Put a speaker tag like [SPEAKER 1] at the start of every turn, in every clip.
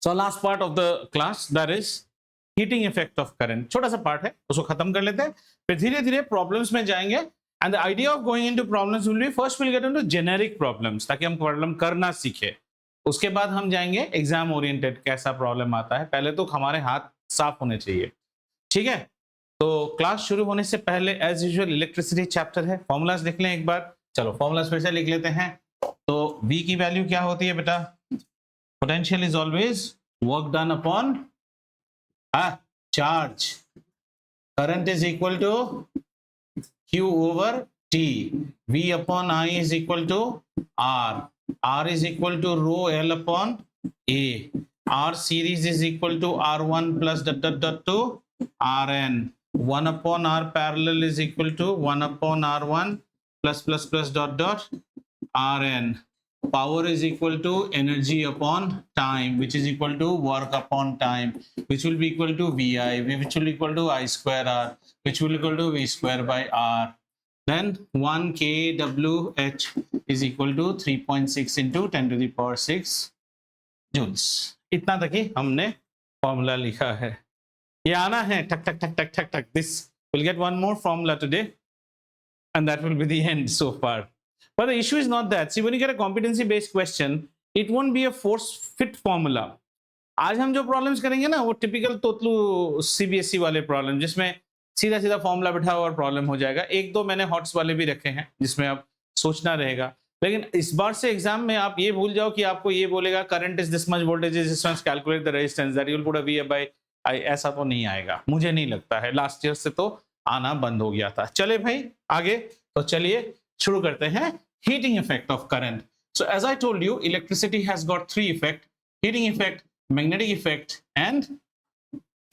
[SPEAKER 1] So last part of the class, that is heating effect of current, छोटा सा part है, उसको खत्म कर लेते हैं, फिर धीरे धीरे प्रॉब्लम्स में जाएंगे. And the idea of going into problems will be first will get into generic problems, ताकि हम प्रॉब्लम करना सीखे. उसके बाद हम जाएंगे एग्जाम ओरिएंटेड, कैसा प्रॉब्लम आता है. पहले तो हमारे हाथ साफ होने चाहिए, ठीक है. तो क्लास शुरू होने से पहले एज यूजुअल इलेक्ट्रिसिटी चैप्टर है, फॉर्मूलाज लिख लें एक बार. चलो फॉर्मूलाज फिर से लिख लेते हैं. तो V की वैल्यू क्या होती है बेटा? Potential is always work done upon charge. Current is equal to Q over T. V upon I is equal to R. R is equal to rho L upon A. R series is equal to R1 plus dot dot dot to Rn. 1 upon R parallel is equal to 1 upon R1 plus plus plus dot dot Rn. Power is equal to energy upon time, which is equal to work upon time, which will be equal to VI, which will equal to I square R, which will equal to V square by R. Then 1 kWh is equal to 3.6 into 10 to the power 6 joules. इतना तक ही हमने formula लिखा है. ये आना है ठक ठक ठक ठक ठक ठक. This will get one more formula today, and that will be the end so far. But the issue is not that. See, when you get a competency-based question, it won't be a force-fit formula. आज हम जो problems करेंगे ना, वो typical तोतलू CBSE वाले problem, जिसमें सीधा सीधा फॉर्मूला बैठा हुआ प्रॉब्लम हो जाएगा. एक दो मैंने हॉट्स वाले भी रखे हैं, जिसमें आप सोचना रहेगा. लेकिन इस बार से एग्जाम में आप ये भूल जाओ कि आपको ये बोलेगा current is this much, voltage is this much, calculate the resistance, that you will put a V by I. ऐसा तो नहीं आएगा, मुझे नहीं लगता है. लास्ट ईयर से तो आना बंद हो गया था. चले भाई आगे. तो चलिए शुरू करते हैं. Heating effect of current. So as I told you, electricity has got three effects: heating effect, magnetic effect, and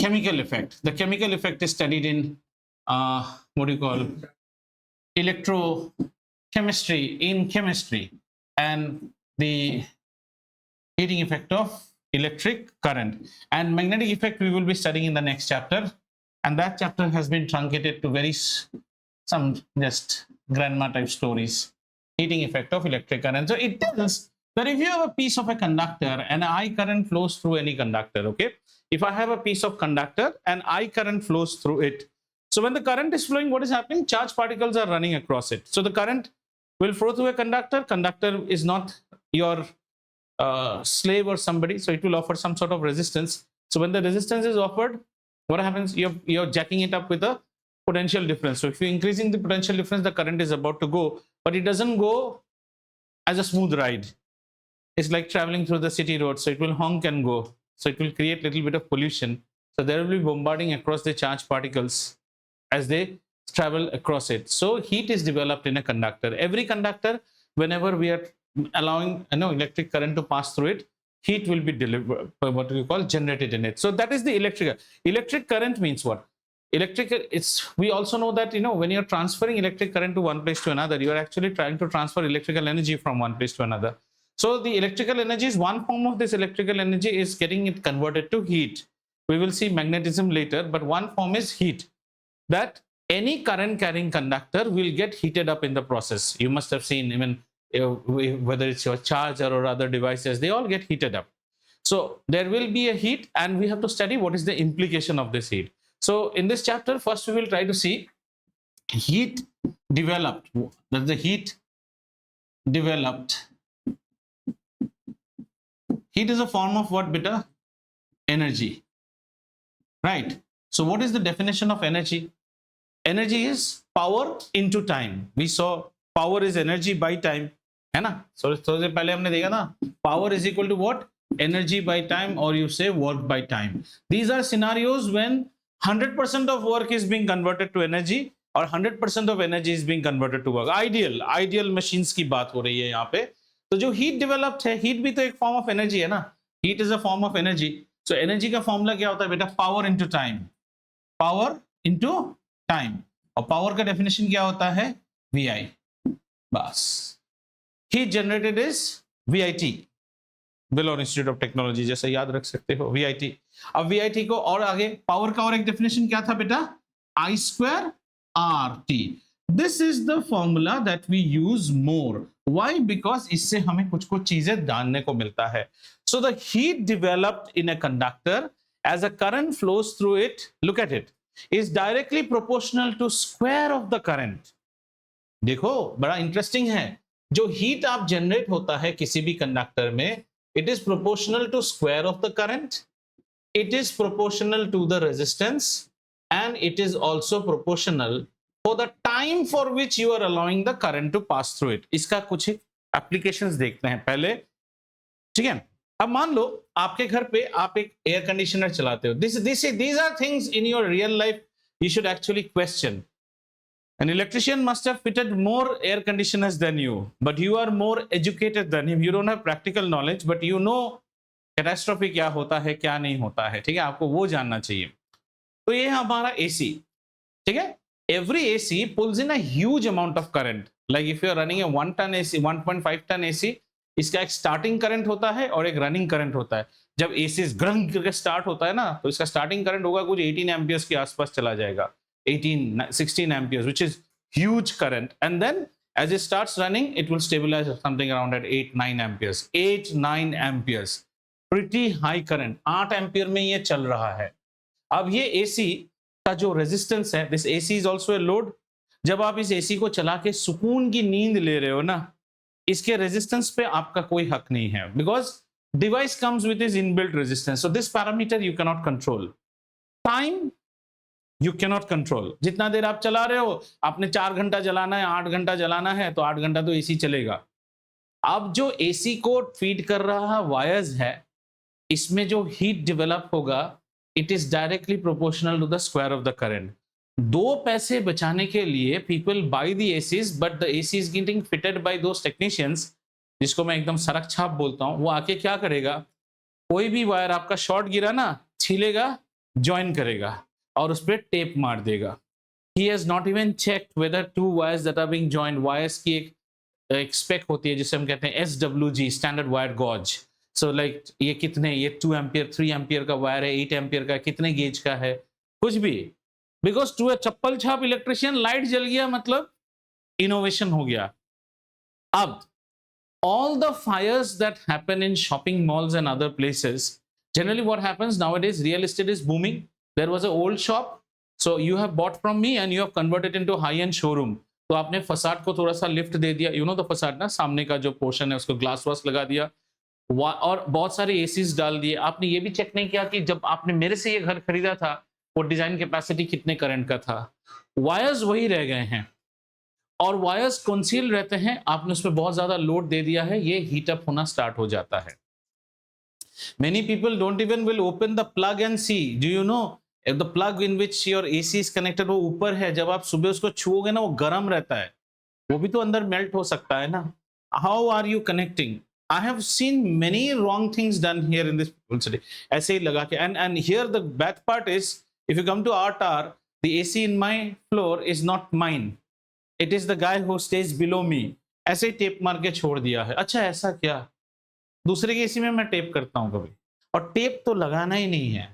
[SPEAKER 1] chemical effect. The chemical effect is studied in what do you call electrochemistry in chemistry, and the heating effect of electric current and magnetic effect we will be studying in the next chapter, and that chapter has been truncated to very some just grandma type stories. Heating effect of electric current. So it tells that if you have a piece of a conductor and I current flows through any conductor, okay, if I have a piece of conductor and I current flows through it, so when the current is flowing, what is happening? Charge particles are running across it. So the current will flow through a conductor. Conductor is not your slave or somebody, so it will offer some sort of resistance. So when the resistance is offered, what happens? You're jacking it up with a potential difference. So if you're increasing the potential difference, the current is about to go, but it doesn't go as a smooth ride. It's like traveling through the city road, so it will honk and go. So it will create a little bit of pollution. So there will be bombarding across the charged particles as they travel across it. So heat is developed in a conductor. Every conductor, whenever we are allowing electric current to pass through it, heat will be delivered, what we call generated in it. So that is the electric current means what? We also know that when you're transferring electric current to one place to another, you are actually trying to transfer electrical energy from one place to another. So the electrical energy is one form of this electrical energy is getting it converted to heat. We will see magnetism later, but one form is heat, that any current carrying conductor will get heated up in the process. You must have seen, even whether it's your charger or other devices, they all get heated up. So there will be a heat, and we have to study what is the implication of this heat. So in this chapter, first we will try to see heat developed. That's the heat developed. Heat is a form of what, beta? Energy, right? So what is the definition of energy? Energy is power into time. We saw power is energy by time, है ना? So सबसे पहले हमने देखा ना, power is equal to what? Energy by time, or you say work by time. These are scenarios when 100% of work is being converted to energy or 100% of energy is being converted to work. Ideal machines की बात हो रही है यहाँ पे. तो जो heat developed है, heat भी तो एक form of energy है ना. Heat is a form of energy. So energy का formula क्या होता है बेटा? Power into time. Power into time. और power का definition क्या होता है? VI. बस. Heat generated is VIT. बिलोर institute of technology, जैसे याद रख सकते हो VIT. अब VIT को और आगे पावर का और एक डेफिनेशन क्या था बेटा? I square RT. This is the formula that we use more. Why? Because इससे हमें कुछ चीजें जानने को मिलता है. So the heat developed in a conductor as a current flows through it, look at it, is directly proportional to square of the current. देखो बड़ा इंटरेस्टिंग है, जो हीट आप जनरेट होता है किसी भी कंडक्टर में, it is proportional to square of the current, it is proportional to the resistance, and it is also proportional for the time for which you are allowing the current to pass through it. इसका कुछ applications देखते हैं पहले, ठीक है। अब मान लो आपके घर पे आप एक एयर कंडीशनर चलाते हो, these are things in your real life you should actually question. An electrician must have fitted more air conditioners than you, but you are more educated than him. You don't have practical knowledge, but you know catastrophe क्या होता है क्या नहीं होता है, ठीक है, आपको वो जानना चाहिए। तो ये हमारा एसी, ठीक है। Every AC pulls in a huge amount of current, like if you are running a 1 ton AC, 1.5 ton AC, इसका एक स्टार्टिंग करंट होता है और एक रनिंग करंट होता है। जब एसी ग्रंग करके स्टार्ट होता है ना, तो इसका स्टार्टिंग करंट होगा कुछ 18 एम्पियर्स के आसपास चला जाएगा, 16 amperes, which is huge current, and then as it starts running it will stabilize at something around at 8-9 amperes, 8-9 amperes, pretty high current, 8 ampere में ये चल रहा है। अब ये एसी का जो रेजिस्टेंस है, this AC is also a load. जब आप इस एसी को चला के सुकून की नींद ले रहे हो ना, इसके रेजिस्टेंस पे आपका कोई हक नहीं है, because device comes with is inbuilt resistance, so this parameter you can not control. Time you cannot control, जितना देर आप चला रहे हो, आपने 4 घंटा चलाना है, 8 घंटा चलाना है, तो 8 घंटा तो एसी चलेगा। अब जो एसी को फीड कर रहा वायर्स है, इसमें जो हीट डेवलप होगा, it is directly proportional to the square of the current. 2 पैसे बचाने के लिए people buy the ACs, but the AC is getting fitted by those technicians, जिसको मैं एकदम सरक छाप बोलता हूं। वो आके क्या करेगा, कोई भी वायर आपका शॉर्ट गिरा ना, छीलेगा, ज्वाइन करेगा और उस पर टेप मार देगा। He has not even checked whether 2 wires that are being joined, wires की एक स्पेक होती है जिसे हम कहते हैं SWG, standard wire gauge. So like ये कितने, ये 2 एम्पियर 3 एम्पियर का वायर है, 8 एम्पियर का, कितने गेज का है, कुछ भी। बिकॉज टू ए चप्पल छाप इलेक्ट्रिशियन लाइट जल गया, मतलब इनोवेशन हो गया। अब all the fires that happen in shopping malls and other places, generally what happens nowadays, real estate is booming. There was an old shop, so you have bought from me and you have converted into high-end showroom. तो आपने facade को थोड़ा सा lift दे दिया, you know the facade ना, सामने का जो पोर्शन है उसको ग्लास वास लगा दिया, और बहुत सारे एसीज डाल दिए। आपने ये भी चेक नहीं किया कि जब आपने मेरे से ये घर खरीदा था, वो डिजाइन कैपेसिटी कितने करंट का था। वायर्स वही रह गए हैं और वायर्स कंसील रहते हैं, आपने उस पर बहुत ज्यादा लोड दे दिया है, ये हीट अप होना स्टार्ट हो जाता है। Many people don't even will open the plug and see. Do you know if the plug in which your AC is connected वो ऊपर है, जब आप सुबह उसको छुओगे ना, वो गर्म रहता है, वो भी तो अंदर मेल्ट हो सकता है ना। How are you connecting? I have seen many wrong things done here in this city. ऐसे ही लगा के, and here the bad part is, if you come to our tower, the AC in my floor is not mine. It is the guy who stays below me. ऐसे ही tape मार के छोड़ दिया है। अच्छा ऐसा क्या, दूसरे के एसी में मैं टेप करता हूं कभी, और टेप तो लगाना ही नहीं है।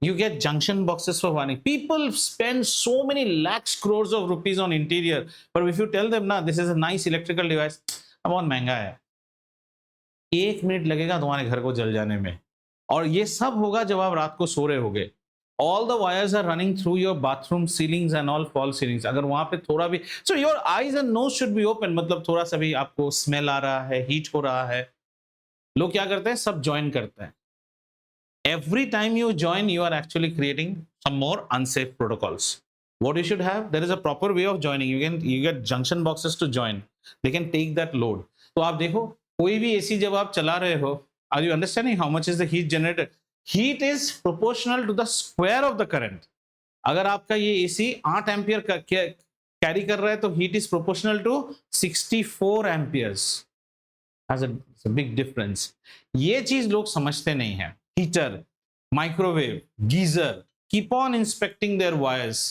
[SPEAKER 1] You get junction boxes for warning. People spend so many lakhs crores of rupees on interior, but if you tell them ना this is a nice electrical device, बहुत महंगा है, 1 मिनट लगेगा तुम्हारे घर को जल जाने में, और ये सब होगा जब आप रात को सो रहे होगे। All the wires are running through your bathroom ceilings and all false ceilings. अगर वहां पे थोड़ा भी, so your eyes and nose should be open, मतलब थोड़ा सा भी आपको स्मेल आ रहा है, हीट हो रहा है, लोग क्या करते हैं, सब ज्वाइन करते हैं। Every time you join, you are actually creating some more unsafe protocols. What you should have, there is a proper way of joining. You get junction boxes to join. They can take that load. तो आप देखो, कोई भी AC जब आप चला रहे हो, are you understanding how much is the heat generated? Heat is proportional to the square of the current. अगर आपका ये एसी 8 एम्पियर का कैरी कर रहा है, तो heat is proportional to 64 amperes. Has a big difference. ये चीज लोग समझते नहीं है। Heater, microwave, geyser, keep on inspecting their wires.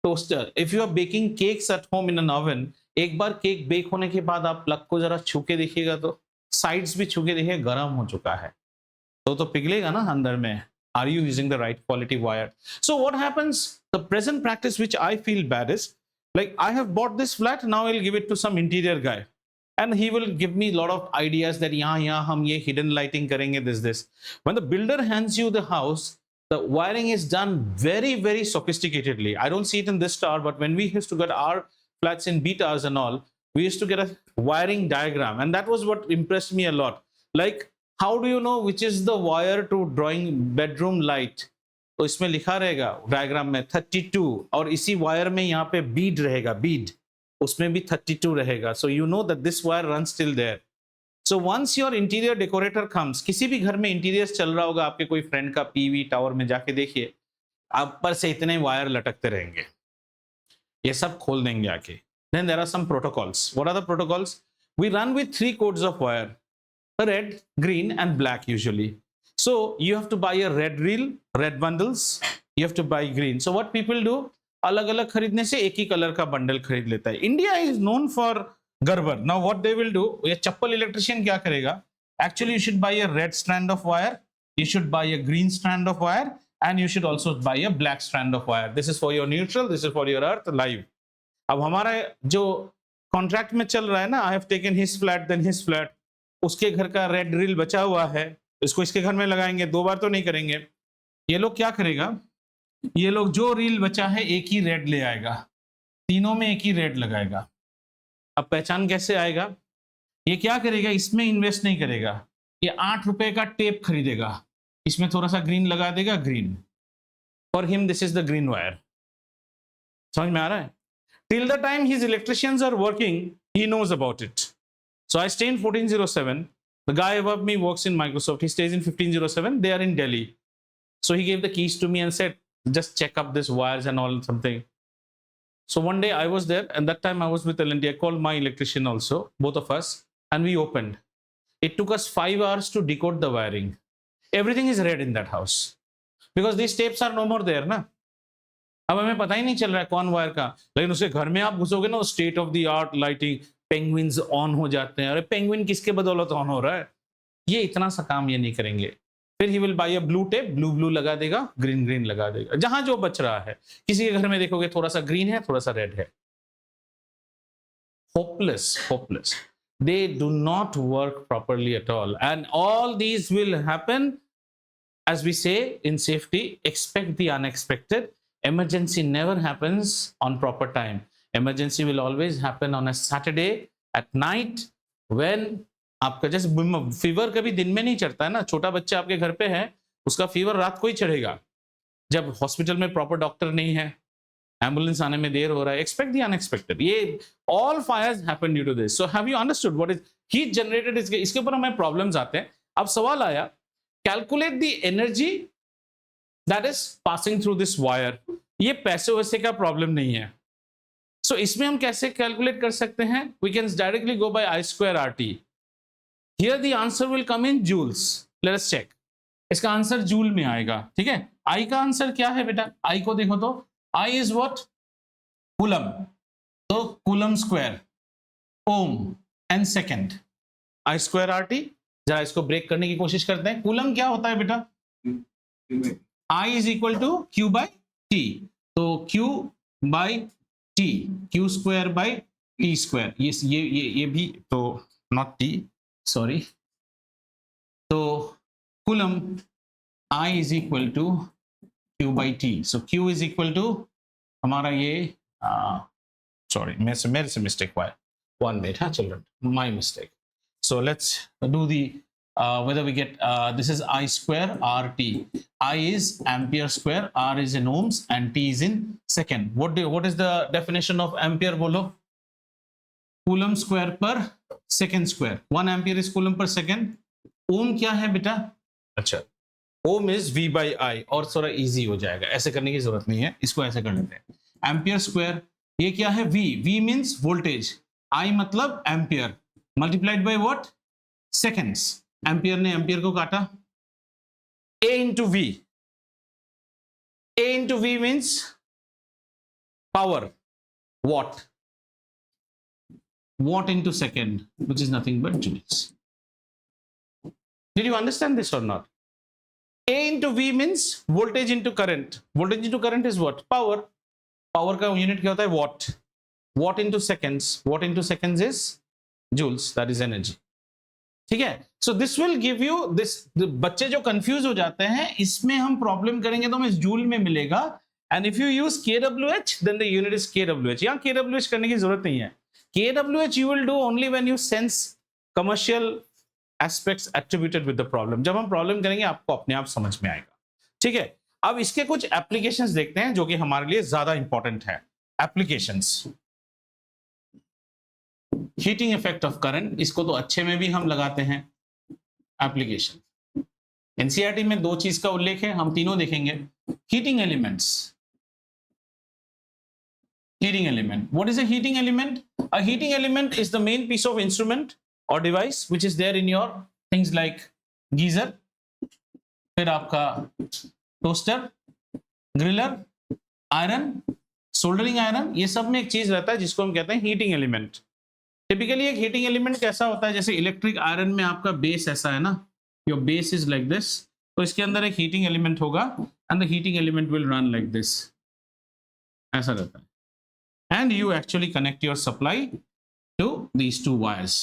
[SPEAKER 1] Toaster, if you are baking cakes at home in an oven, एक बार केक बेक होने के बाद आप प्लग को जरा छू के देखिएगा, तो साइड्स भी छू के देखिए, गर्म हो चुका है, तो पिघलेगा ना अंदर में। Are you using the right quality wire? So what happens, the present practice which I feel bad is, like I have bought this flat, now I'll give it to some interior guy. and he will give me a lot of ideas that यहाँ हम ये hidden lighting करेंगे, this. When the builder hands you the house, the wiring is done very, very sophisticatedly. I don't see it in this tower, but when we used to get our flats in B towers and all, we used to get a wiring diagram, and that was what impressed me a lot. Like, how do you know which is the wire to drawing bedroom light? तो इसमें लिखा रहेगा diagram में 32, और इसी wire में यहाँ पे बीड रहेगा, बीड उसमें भी 32 रहेगा. So you know that this wire runs till there. So once your interior decorator comes, किसी भी घर में इंटीरियर चल रहा होगा आपके कोई फ्रेंड का पीवी टावर में, जाके देखिए आप पर से इतने वायर लटकते रहेंगे, ये सब खोल देंगे आके. Then there are some protocols. What are the protocols? We run with 3 codes of wire: red, green, and black usually. So you have to buy a red reel, red bundles. You have to buy green. So what people do, अलग अलग खरीदने से एक ही colour का bundle खरीद लेता है. India is known for गड़बड़. Now what they will do, ये चप्पल इलेक्ट्रिशियन क्या करेगा? Actually, you should buy a red strand of wire. You should buy a green strand of wire, and you should also buy a black strand of wire. This is for your neutral. This is for your earth live. अब हमारा जो contract में चल रहा है ना, I have taken his flat, then his flat. उसके घर का रेड रील बचा हुआ है, इसको इसके घर में लगाएंगे, 2 बार तो नहीं करेंगे. ये लोग क्या करेगा, ये लोग जो रील बचा है एक ही रेड ले आएगा, तीनों में एक ही रेड लगाएगा. अब पहचान कैसे आएगा? ये क्या करेगा, इसमें इन्वेस्ट नहीं करेगा, ये 8 रुपए का टेप खरीदेगा, इसमें थोड़ा सा ग्रीन लगा देगा, green. For him this is the green wire. समझ में आ रहा है? Till the time his electricians are working, he knows about it. So I stay in 1407. The guy above me works in Microsoft. He stays in 1507. They are in Delhi. So he gave the keys to me and said, just check up this wires and all something. So one day I was there, and that time I was with L&T. I called my electrician also, both of us, and we opened. It took us 5 hours to decode the wiring. Everything is red in that house because these tapes are no more there, na? अब हमें पता ही नहीं चल रहा है कौन wire का. लेकिन उसके घर में आप घुसोगे ना, state of the art lighting, penguins on हो जाते हैं. अरे पेंगुइन किसके बदौलत ऑन हो रहा है? ये इतना सा काम ये नहीं करेंगे. फिर he will buy a blue tape, blue blue लगा देगा, ग्रीन ग्रीन लगा देगा, जहां जो बच रहा है. किसी के घर में देखोगे थोड़ा सा ग्रीन है, थोड़ा सा रेड है. Hopeless, hopeless. They do not work properly at all, and all these will happen. As we say in safety, expect the unexpected. Emergency never happens on proper time. Emergency will always happen on a Saturday at night when आपका जैसे fever कभी दिन में नहीं चढ़ता है ना. छोटा बच्चा आपके घर पे है, उसका फीवर रात को ही चढ़ेगा जब हॉस्पिटल में प्रॉपर डॉक्टर नहीं है, एम्बुलेंस आने में देर हो रहा है. Expect the unexpected. ये all fires happen due to this. So have you understood what is heat generated? इसके ऊपर हमें प्रॉब्लम्स आते हैं. अब सवाल आया, calculate the energy that is passing through this wire. ये पैसे वैसे का प्रॉब्लम नहीं है. सो इसमें हम कैसे कैलकुलेट कर सकते हैं? We can directly go by I square RT. Here the answer will come in joules. Let us check. इसका आंसर जूल में आएगा. ठीक है, I का आंसर क्या है बेटा? I को देखो तो I is what? कूलम. तो coulomb square, ohm and second. I square RT. जरा इसको ब्रेक करने की कोशिश करते हैं. कूलम क्या होता है बेटा? I is equal to Q by T. तो Q by T, Q square by T square. ये भी तो not T, sorry. तो coulomb I is equal to Q by T. So Q is equal to हमारा ये sorry मेरे से mistake हुआ है. 1 minute, हाँ children, my mistake. So let's do the whether we get this is I square RT. I is ampere square, R is in ohms, and T is in second. What is the definition of ampere? बोलो. Coulomb square per second square. 1 ampere is coulomb per second. Ohm क्या है बेटा? अच्छा, ohm is V by I. और थोड़ा easy हो जाएगा, ऐसे करने की जरूरत नहीं है, इसको ऐसे कर लेते हैं. Ampere square, ये क्या है? V. V means voltage. I मतलब ampere. Multiplied by what? Seconds. Ampere ने एम्पियर को काटा. A into V. A into V means power. Watt. Watt into second, which is nothing but joules. Did you understand this or not? A into V means voltage into current. Voltage into current is what? Power. Power का unit क्या होता है? Watt. Watt into seconds. Watt into seconds is joules, that is energy. ठीक है, so this will give you this. बच्चे जो confuse हो जाते हैं, इसमें हम प्रॉब्लम करेंगे तो हमें जूल में मिलेगा, and if you use kWh then the unit is kWh. यहाँ kWh करने की जरूरत नहीं है. kWh you will do only when you sense commercial aspects attributed with the problem. जब हम प्रॉब्लम करेंगे आपको अपने आप समझ में आएगा. ठीक है, अब इसके कुछ एप्लीकेशंस देखते हैं जो कि हमारे लिए ज्यादा इंपॉर्टेंट है. Applications, heating effect of current, इसको तो अच्छे में भी हम लगाते हैं. एप्लीकेशन, एनसीईआरटी में दो चीज का उल्लेख है, हम तीनों देखेंगे. Heating elements. Heating element. What is a heating element? A heating element is the main piece of instrument or device which is there in your things like geyser, फिर आपका toaster, griller, iron, soldering iron, ये सब में एक चीज रहता है जिसको हम कहते हैं हीटिंग एलिमेंट. टिपिकली एक हीटिंग एलिमेंट कैसा होता है, जैसे इलेक्ट्रिक आयरन में आपका बेस ऐसा है ना, your base is like this, तो इसके अंदर एक हीटिंग एलिमेंट होगा and the heating element will run like this, ऐसा रहता है. And you actually connect your supply to these two wires.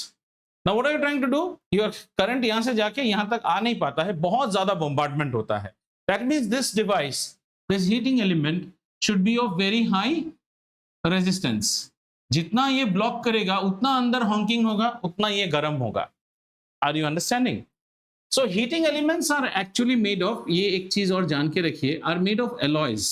[SPEAKER 1] Now what are you trying to do? Your current यहाँ से जाके यहाँ तक आ नहीं पाता है, बहुत ज्यादा bombardment होता है. That means this device, this heating element should be of very high resistance. जितना ये ब्लॉक करेगा उतना अंदर honking होगा, उतना ये गर्म होगा. Are you understanding? So heating elements are actually made of, ये एक चीज और जान के रखिए, are made of alloys.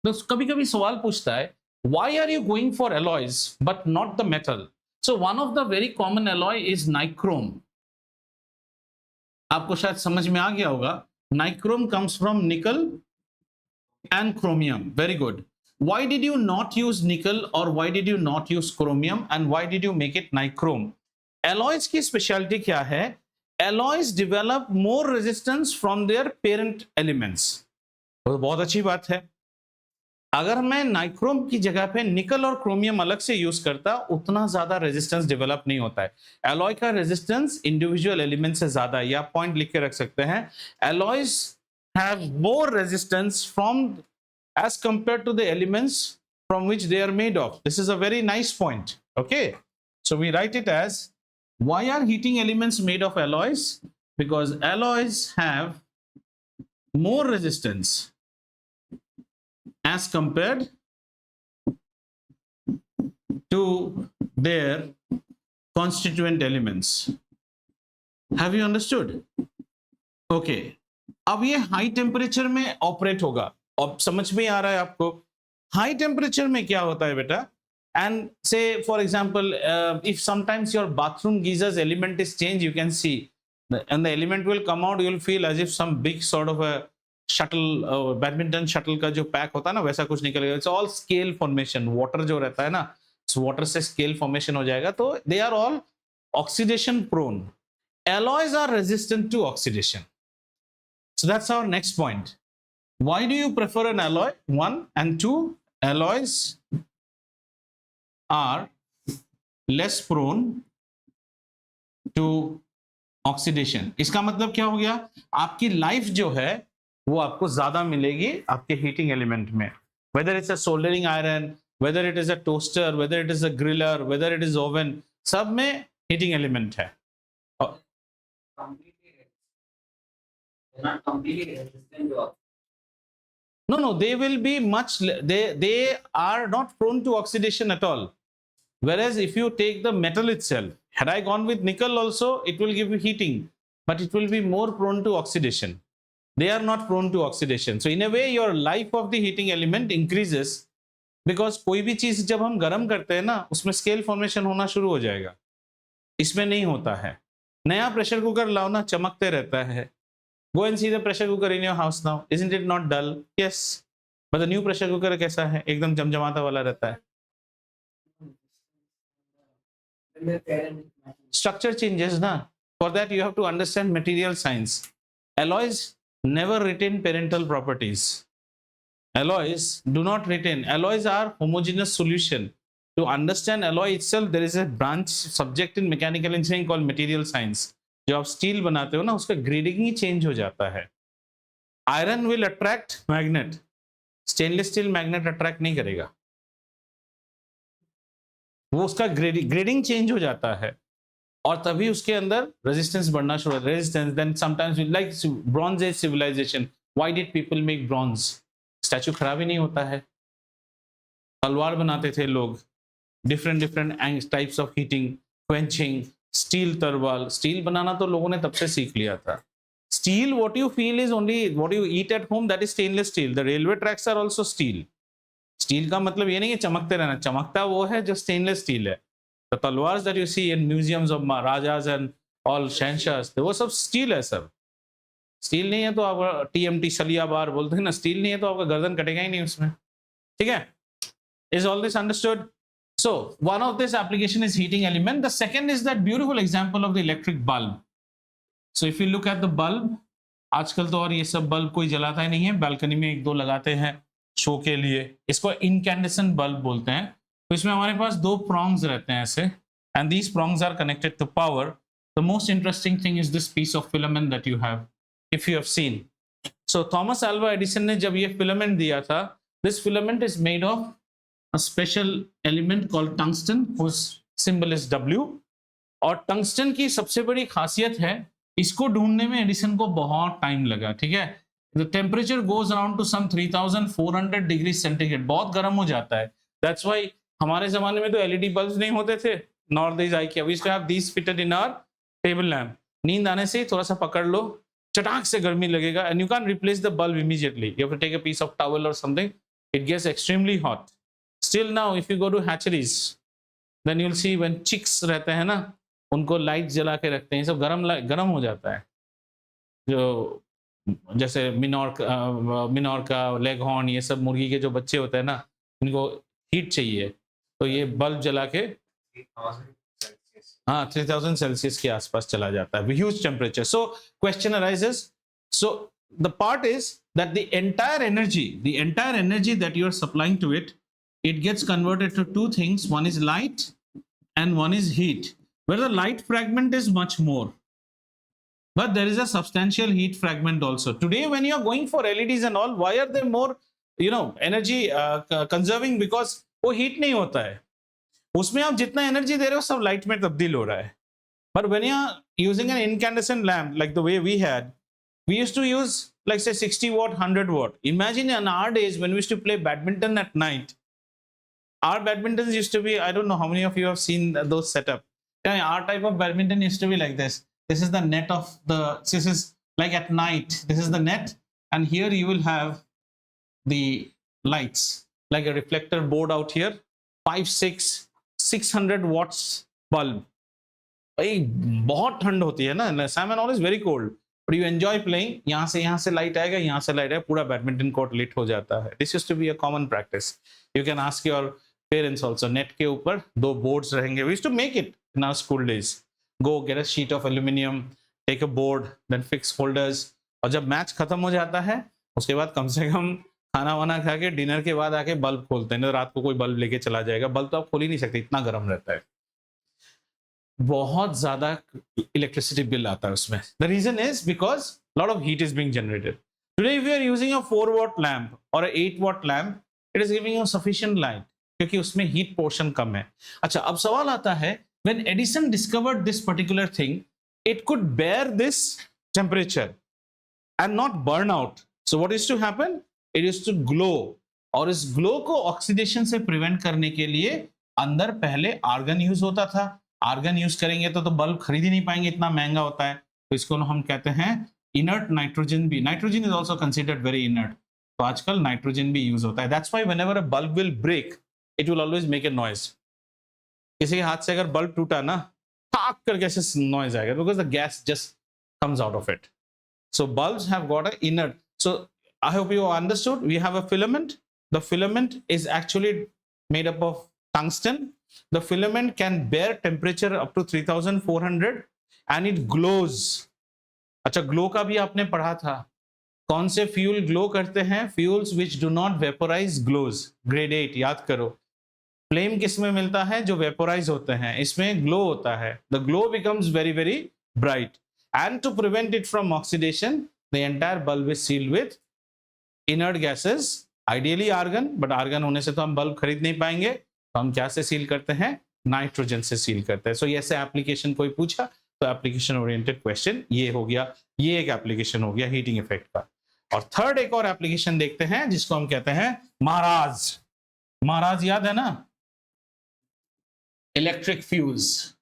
[SPEAKER 1] तो कभी-कभी सवाल पूछता है, why are you going for alloys but not the metal? So one of the very common alloy is nichrome. आपको शायद समझ में आ गया होगा. Nichrome comes from nickel and chromium. Very good. Why did you not use nickel or why did you not use chromium and why did you make it nichrome? Alloys की specialty क्या है? Alloys develop more resistance from their parent elements. तो बहुत अच्छी बात है. अगर मैं नाइक्रोम की जगह पे निकल और क्रोमियम अलग से यूज करता, उतना ज्यादा रेजिस्टेंस डेवलप नहीं होता है. एलॉय का रेजिस्टेंस इंडिविजुअल एलिमेंट से ज्यादा है. आप पॉइंट लिख के रख सकते हैं. Alloys have more resistance from as compare to the elements from which they are made of. This is a very nice point. Okay, so we write it as why are heating elements made of alloys? Because alloys have more resistance as compared to their constituent elements. Have you understood? Okay. अब ये high temperature में operate होगा. अब समझ में आ रहा है आपको? हाई टेम्परेचर में क्या होता है बेटा? And say for example, if sometimes your bathroom geyser's element is changed, you can see, and the element will come out. You will feel as if some big sort of a shuttle, badminton shuttle का जो pack होता है ना, वैसा कुछ निकलेगा. It's all scale formation. Water जो रहता है ना, वाटर से स्केल फॉर्मेशन हो जाएगा. तो they are all oxidation prone. Alloys are resistant to oxidation. So that's our next point. Why do you prefer an alloy? 1 and 2, alloys are less prone to oxidation. इसका मतलब क्या हो गया? आपकी लाइफ जो है वो आपको ज्यादा मिलेगी आपके हीटिंग एलिमेंट में. Whether it's a soldering iron, whether it is a toaster, whether it is a griller, whether it is oven, सब में हीटिंग एलिमेंट है. No, they will be much, they are not prone to oxidation at all. Whereas if you take the metal itself, had I gone with nickel also, it will give you heating, but it will be more prone to oxidation. They are not prone to oxidation. So in a way your life of the heating element increases, because कोई भी चीज जब हम गर्म करते हैं ना, उसमें स्केल फॉर्मेशन होना शुरू हो जाएगा. इसमें नहीं होता है. नया प्रेशर कुकर लाओ ना, चमकते रहता है. Go and see the pressure cooker in your house now. Isn't it not dull? Yes. But the new pressure cooker कैसा है? एकदम जमजमाता वाला रहता है. Structure changes ना. For that you have to understand material science. Alloys never retain parental properties. Alloys do not retain. Alloys are homogeneous solution. To understand alloy itself, there is a branch subject in mechanical engineering called material science. जो आप steel बनाते हो ना, उसका grading ही change हो जाता है. Iron will attract magnet, stainless steel magnet attract नहीं करेगा. वो उसका ग्रेडिंग चेंज हो जाता है. और तभी उसके अंदर रेजिस्टेंस बढ़ना शुरू होता है। Resistance, then sometimes like bronze age civilization, why did people make bronze? Statue खराब ही नहीं होता है। तलवार बनाते थे लोग, different different types of heating, quenching, steel तलवार। स्टील बनाना तो लोगों ने तब से सीख लिया था। Steel, what you feel is only what you eat at home, that is stainless steel. The railway tracks are also steel. Steel का मतलब ये नहीं है चमकते रहना, चमकता वो है जो स्टेनलेस स्टील है। द तलवार्स that you see in museums of maharajas and all शहनशाहs, वो सब स्टील है सब। स्टील नहीं है तो आपका टीएमटी सलिया बार बोलते हैं ना, स्टील नहीं है तो आपका गर्दन कटेगा ही नहीं उसमें। ठीक है, is all this understood? So one of this application is heating element. The second is that beautiful example of the electric bulb. So if you look at the bulb, आजकल तो और ये सब बल्ब कोई जलाता ही नहीं है, बालकनी में एक दो लगाते हैं शो के लिए। इसको इनकैंडेसेंट बल्ब बोलते हैं। तो इसमें हमारे पास दो प्रोंग्स रहते हैं ऐसे, and these prongs are connected to power. The most interesting thing is this piece of filament that you have, if you have seen. So Thomas Alva Edison ने जब ये filament दिया था, this filament is made of a special element called tungsten, whose symbol is W. और tungsten की सबसे बड़ी खासियत है, इसको ढूंढने में एडिसन को बहुत टाइम लगा। ठीक है, the temperature goes around to some 3400 degree centigrade, बहुत गर्म हो जाता है। दैट्स व्हाई हमारे जमाने में तो एलईडी बल्ब्स नहीं होते थे, nor this I K, we used to have these fitted in our table lamp. नींद आने से थोड़ा सा पकड़ लो, चटाक से गर्मी लगेगा, and you can replace the bulb immediately. You have to take a piece of towel और something, it gets extremely hot. Still now, if you go to hatcheries, then you'll see when chicks रहते हैं ना, उनको light जला के रखते हैं, सब गरम हो जाता है। जो जैसे मिनोर्का, लेगहॉर्न, ये सब मुर्गी के जो बच्चे होते हैं ना, इनको हीट चाहिए, तो ये बल्ब जला के 3000 सेल्सियस के आसपास चला जाता है, huge temperature. So question arises, so the part is that the entire energy that you are supplying to it, it gets converted to two things. One is light and one is heat, where the light fragment is much more, but there is a substantial heat fragment also. Today when you are going for LEDs and all, why are they more energy conserving? Because वो heat नहीं होता है, उसमें आप जितना energy दे रहे हो सब light में तब्दील हो रहा है। But when you are using an incandescent lamp like the way we had, we used to use like say 60 watt, 100 watt. Imagine in our days when we used to play badminton at night, our badmintons used to be, I don't know how many of you have seen those setup. Our type of badminton used to be like this. This is the net of this is like at night, this is the net, and here you will have the lights, like a reflector board out here, 600 watts bulb. भाई बहुत ठंड होती है ना, Sam and all is very cold, but you enjoy playing. यहाँ से light आएगा, यहाँ से लाइट आएगा, पूरा बैडमिंटन कोर्ट लिट हो जाता है। This used to be a common practice. You can ask your parents also. Net के ऊपर दो बोर्ड्स रहेंगे. We used to make it in our school days. Go get a sheet of aluminum, take a board, then fix holders. और जब match खत्म हो जाता है, उसके बाद कम से कम खाना वाना खा के डिनर के बाद आके बल्ब खोलते हैं। रात को कोई बल्ब लेके चला जाएगा, बल्ब तो आप खोल ही नहीं सकते, इतना गर्म रहता है, बहुत ज्यादा इलेक्ट्रिसिटी बिल आता है उसमें. The reason is because lot of heat is being generated. Today if you are using a 4 watt lamp और a 8 watt lamp, it is giving you sufficient light क्योंकि उसमें हीट पोर्शन कम है. अच्छा, अब सवाल आता है, when Edison discovered this particular thing, it could bear this temperature and not burn out. So what is to happen, it is to glow. और इस ग्लो को ऑक्सीडेशन से प्रिवेंट करने के लिए अंदर पहले आर्गन यूज होता था. आर्गन यूज करेंगे तो बल्ब खरीद ही नहीं पाएंगे, इतना महंगा होता है. तो इसको हम कहते हैं इनर्ट नाइट्रोजन. भी nitrogen is also considered very inert, तो आजकल नाइट्रोजन भी यूज होता है. That's why whenever a bulb will break, it will always make a noise. किसी के हाथ से अगर बल्ब टूटा ना, ठाक करके ऐसे नॉइज आएगा, because the gas just comes out of it. So bulbs have got an inert. So I hope you understood. We have a filament. The filament is actually made up of tungsten. The filament can bear temperature up to 3400 and it glows. अच्छा, glow का भी आपने पढ़ा था. कौन से fuel glow करते हैं? Fuels which do not vaporize glows. Grade 8 याद करो. फ्लेम किस में मिलता है? जो वेपोराइज होते हैं, इसमें ग्लो होता है. The glow becomes very very bright. And to prevent it from oxidation, the entire bulb is sealed with inert gases, ideally argon, but argon होने से तो हम बल्ब खरीद नहीं पाएंगे, तो हम क्या से सील करते हैं? नाइट्रोजन से सील करता है. सो ऐसे एप्लीकेशन कोई पूछा तो एप्लीकेशन ओरिएंटेड क्वेश्चन ये हो गया, ये एक एप्लीकेशन हो गया हीटिंग इफेक्ट का. और थर्ड एक और एप्लीकेशन देखते हैं जिसको हम कहते हैं महाराज. महाराज याद है ना, electric fuse.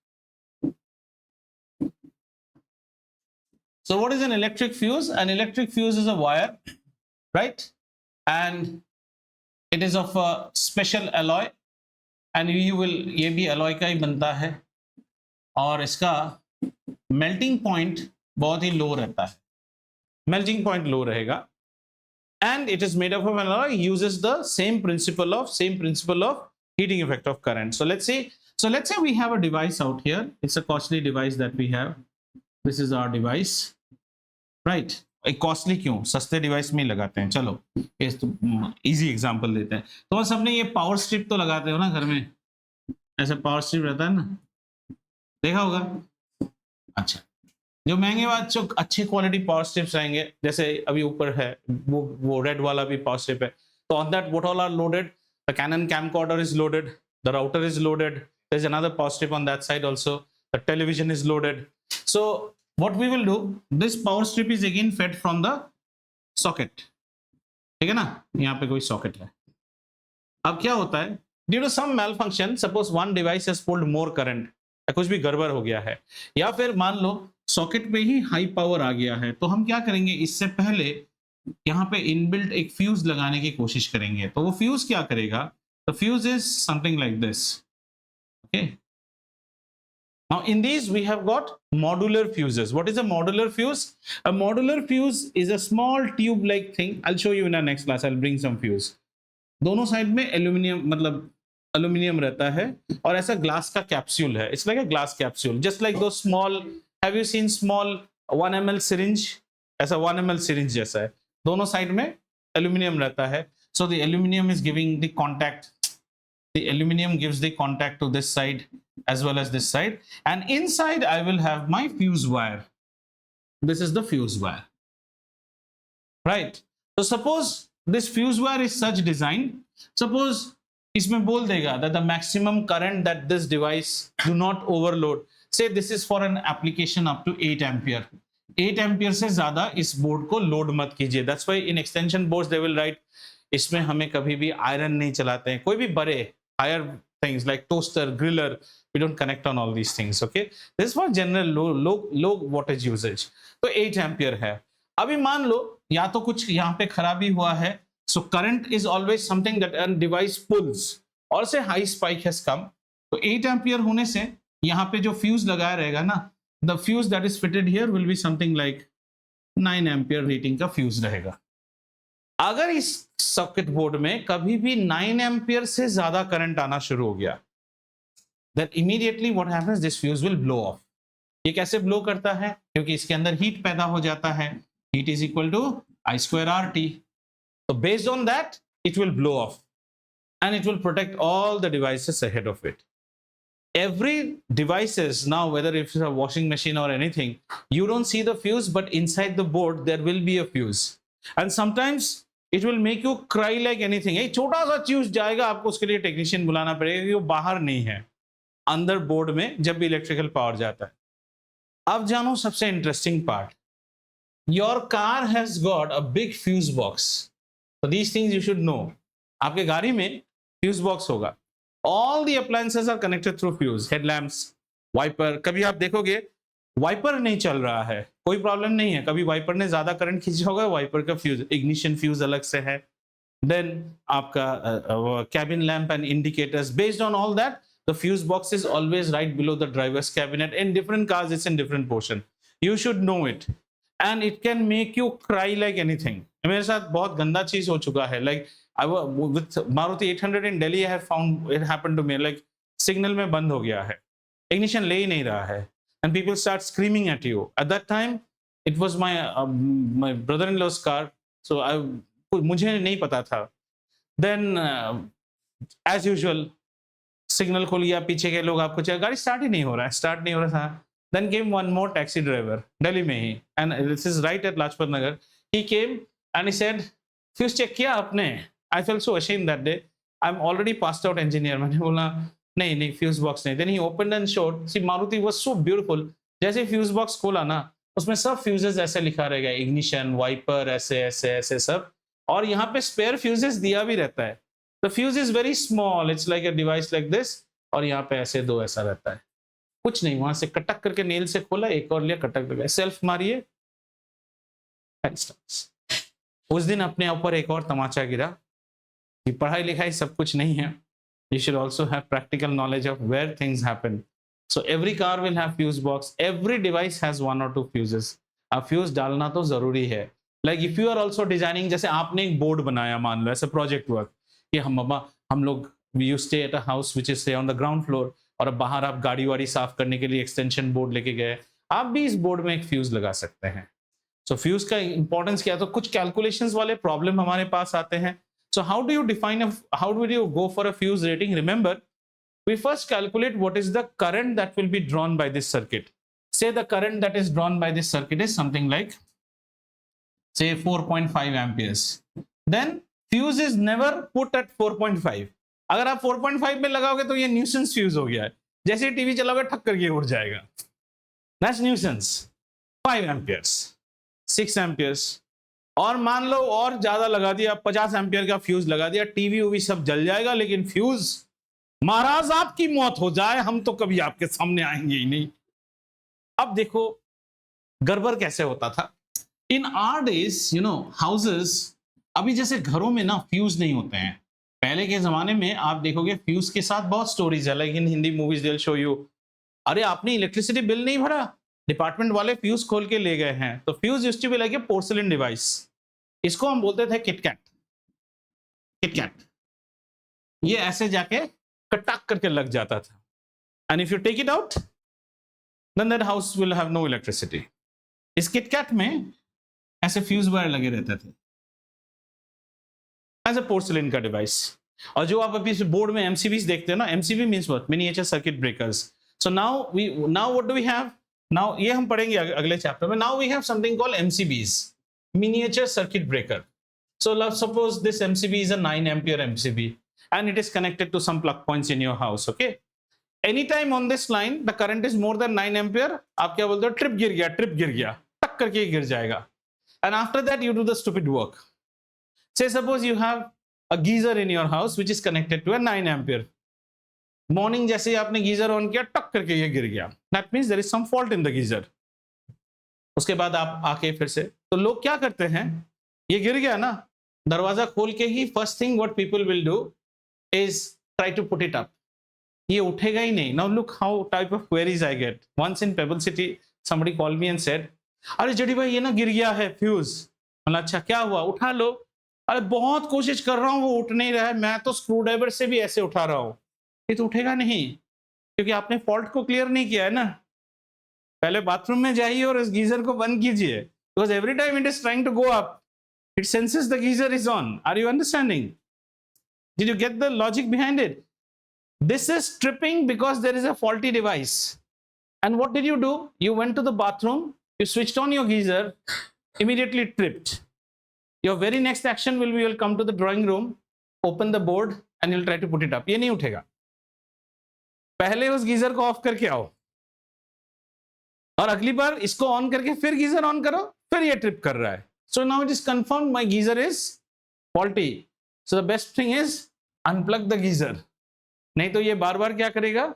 [SPEAKER 1] So what is an electric fuse? An electric fuse is a wire, right? And it is of a special alloy, and you will, ये भी alloy का ही बनता है, और इसका melting point बहुत ही low रहता है. Melting point low रहेगा, and it is made up of an alloy, uses the same principle of heating effect of current. So let's say we have a device out here. It's a costly device that we have. This is our device, right? एक costly क्यों, सस्ते device में लगाते हैं. चलो easy example देते हैं. तो सबने ये पावर स्ट्रिप तो लगाते हो ना घर में, ऐसे पावर स्ट्रिप रहता है ना, देखा होगा. अच्छा, जो महंगे बाद जो अच्छे क्वालिटी पावर स्ट्रिप्स आएंगे, जैसे अभी ऊपर है वो रेड वाला भी पावर स्ट्रिप है. तो on that what all are loaded? The Canon camcorder is loaded, the router is loaded, there's another power strip on that side also, the television is loaded. So what we will do, this power strip is again fed from the socket. ठीक है ना, यहाँ पे कोई socket है. अब क्या होता है, due to some malfunction, suppose one device has pulled more current, या कुछ भी गड़बड़ हो गया है, या फिर मान लो सॉकेट पे ही हाई पावर आ गया है, तो हम क्या करेंगे, इससे पहले यहाँ पे इनबिल्ट एक फ्यूज लगाने की कोशिश करेंगे. तो वो फ्यूज क्या करेगा, the fuse is something like this. Okay, now in these we have got modular fuses. What is a modular fuse? A modular fuse is a small tube like thing. I'll show you in our next class. I'll bring some fuse. दोनों side में aluminium, मतलब aluminium रहता है, और ऐसा glass का capsule है. It's like a glass capsule, just like those small, have you seen small 1 ml syringe? ऐसा 1 ml syringe जैसा है, दोनों साइड में एल्यूमिनियम रहता है. So the aluminum is giving the contact, the aluminum gives the contact to this side as well as this side, and inside I will have my fuse wire. This is the fuse wire, right? So suppose this fuse wire is such design, suppose इसमें बोल देगा that the maximum current that this device do not overload, say this is for an application up to 8 ampere. 8 ampere से ज्यादा इस board को load मत कीजिए. That's why in extension boards they will write, इसमें हमें कभी भी आयरन नहीं चलाते हैं, कोई भी बड़े higher things like toaster, griller, we don't connect on all these things. Okay, this for general low voltage usage. तो 8 एम्पियर है. अभी मान लो या तो कुछ यहाँ पे खराबी हुआ है, so current is always something that a device pulls, और से हाई स्पाइक हैज कम. तो 8 एम्पियर होने से यहाँ पे जो फ्यूज लगाया रहेगा ना, the fuse that is fitted here will be something like 9 ampere rating का फ्यूज रहेगा. अगर इस सॉकेट बोर्ड में कभी भी 9 एम्पियर से ज्यादा करंट आना शुरू हो गया, then immediately what happens, this fuse will blow off. ये कैसे ब्लो करता है, क्योंकि इसके अंदर हीट पैदा हो जाता है. Heat is equal to I square RT. So based on that it will blow off and it will protect all the devices ahead of it. Every devices now, whether it's a washing machine or anything, you don't see the fuse, but inside the board there will be a fuse, and sometimes it will make you cry like anything. एक छोटा सा fuse जाएगा, आपको उसके लिए technician बुलाना पड़ेगा, क्योंकि वो बाहर नहीं है, अंदर बोर्ड में जब भी इलेक्ट्रिकल पावर जाता है. अब जानो सबसे interesting part, your car has got a big fuse box. So these things you should know. आपके गाड़ी में फ्यूज बॉक्स होगा. All the appliances are connected through fuse. Headlamps, wiper. कभी आप देखोगे वाइपर नहीं चल रहा है, कोई प्रॉब्लम नहीं है, कभी वाइपर ने ज्यादा करंट खींचा होगा, वाइपर का फ्यूज, इग्निशन फ्यूज अलग से है. देन आपका cabin lamp and indicators, based on all that the fuse box is always right below the drivers cabinet. In different cars it's in different portion. You should know it, and it can make you cry like anything. मेरे साथ बहुत गंदा चीज हो चुका है. Like with Maruti 800 in Delhi, I have found it happened to me. Like signal में बंद हो गया है, ignition ले ही नहीं रहा है, and people start screaming at you. At that time, it was my brother-in-law's car, so मुझे नहीं पता था. Then as usual, signal खोल लिया, पीछे के लोग आपको चाहिए, गाड़ी स्टार्ट ही नहीं हो रहा था. Then came one more taxi driver, Delhi में ही, and this is right at Lajpat Nagar. He came and he said, fuse check किया आपने? I felt so ashamed that day. I'm already passed out engineer. मैंने बोला नहीं नहीं, fuse box नहीं। Then he opened and showed, see Maruti was so beautiful, जैसे fuse box खोला ना, उसमें सब फ्यूजेस ऐसे लिखा रहेगा, इग्निशन, वाइपर, ऐसे ऐसे ऐसे सब, और यहाँ पे स्पेयर फ्यूजेस दिया भी रहता है। The fuse is very small, it's like a device like this, और यहाँ पे ऐसे दो ऐसा रहता है, कुछ नहीं, वहां से कटक करके नेल से खोला, एक और लिया, कटक लगा, सेल्फ मारिए। उस दिन अपने ऊपर एक और तमाचा गिरा कि पढ़ाई लिखाई सब कुछ नहीं है, you should also have practical knowledge of where things happen. So every car will have fuse box, every device has one or two fuses. अब फ्यूज डालना तो जरूरी है। Like if you are also designing, जैसे आपने एक board बनाया, मान लो ऐसे प्रोजेक्ट वर्क, कि हम लोग you stay at a house which is say on the ground floor, और अब बाहर आप गाड़ी वाड़ी साफ करने के लिए एक्सटेंशन बोर्ड लेके गए, आप भी इस बोर्ड में एक फ्यूज लगा सकते हैं। सो फ्यूज का इंपॉर्टेंस क्या है, तो कुछ कैलकुलेशंस वाले प्रॉब्लम हमारे पास आते हैं। So how do you define how do you go for a fuse rating? Remember, we first calculate what is the current that will be drawn by this circuit. Say the current that is drawn by this circuit is something like, say 4.5 amperes. Then fuse is never put at 4.5. अगर आप 4.5 में लगाओगे तो ये nuisance fuse हो गया है, जैसे टीवी चलाओगे ठक करके उड़ जाएगा, that's nuisance. 5 amperes, 6 amperes, और मान लो और ज्यादा लगा दिया, 50 एम्पियर का फ्यूज लगा दिया, टीवी उवी सब जल जाएगा, लेकिन फ्यूज, महाराज आपकी मौत हो जाए, हम तो कभी आपके सामने आएंगे ही नहीं। अब देखो गड़बड़ कैसे होता था। In our days, you know, houses, अभी जैसे घरों में ना फ्यूज नहीं होते हैं, पहले के जमाने में आप देखोगे फ्यूज के साथ बहुत स्टोरीज है, लेकिन Hindi movies they will show you, अरे आपने इलेक्ट्रिसिटी बिल नहीं भरा, डिपार्टमेंट वाले फ्यूज खोल के ले गए हैं। तो fuse used to be like a porcelain device, इसको हम बोलते थे किटकैट। किटकैट ये ऐसे जाके कटक करके लग जाता था, and if you take it out then that house will have no electricity. इस किटकैट में ऐसे फ्यूज वायर लगे रहते थे एज अ पोर्सिलेन का डिवाइस। और जो आप अभी बोर्ड में एमसीबीज देखते हो ना, MCB means what, miniature circuit breakers. So now what do we have now, ये हम पढ़ेंगे अगले चैप्टर में। Now we have something called MCBs, miniature circuit breaker. So let's suppose this MCB is a 9 ampere MCB and it is connected to some plug points in your house. Okay, anytime on this line the current is more than 9 ampere, आप क्या बोलते हो, trip गिर गया, टक करके गिर जाएगा। And after that you do the stupid work. Say suppose you have a geyser in your house which is connected to a 9 ampere. Morning जैसे ही आपने गीजर ऑन किया, टक करके ये गिर गया, that means there is some fault in the geyser. उसके बाद आप आके फिर से, तो लोग क्या करते हैं, ये गिर गया ना, दरवाजा खोल के ही first thing what people will do is try to put it up, ये उठेगा ही नहीं। Now look how type of queries I get. Once in Pebble City somebody called me and said, अरे जडी भाई ये ना गिर गया है फ्यूज। मतलब अच्छा क्या हुआ, उठा लो। अरे बहुत कोशिश कर रहा हूँ वो उठ नहीं रहा है, मैं तो स्क्रू ड्राइवर से भी ऐसे उठा रहा हूँ, ये तो उठेगा नहीं, क्योंकि आपने फॉल्ट को क्लियर नहीं किया है ना। पहले बाथरूम में जाइए और इस गीजर को बंद कीजिए, because every time it is trying to go up, it senses the geyser is on. Are you understanding? Did you get the logic behind it? This is tripping because there is a faulty device. And what did you do? You went to the bathroom, you switched on your geyser, immediately tripped. Your very next action will be, you'll come to the drawing room, open the board and you'll try to put it up. ये नहीं उठेगा, पहले उस geyser को of करके आओ और अगली बार इसको ऑन करके फिर गीजर ऑन करो, फिर ये ट्रिप कर रहा है। So now it is confirm my geyser is faulty, so the best thing is unplug the geyser, नहीं तो ये बार बार क्या करेगा,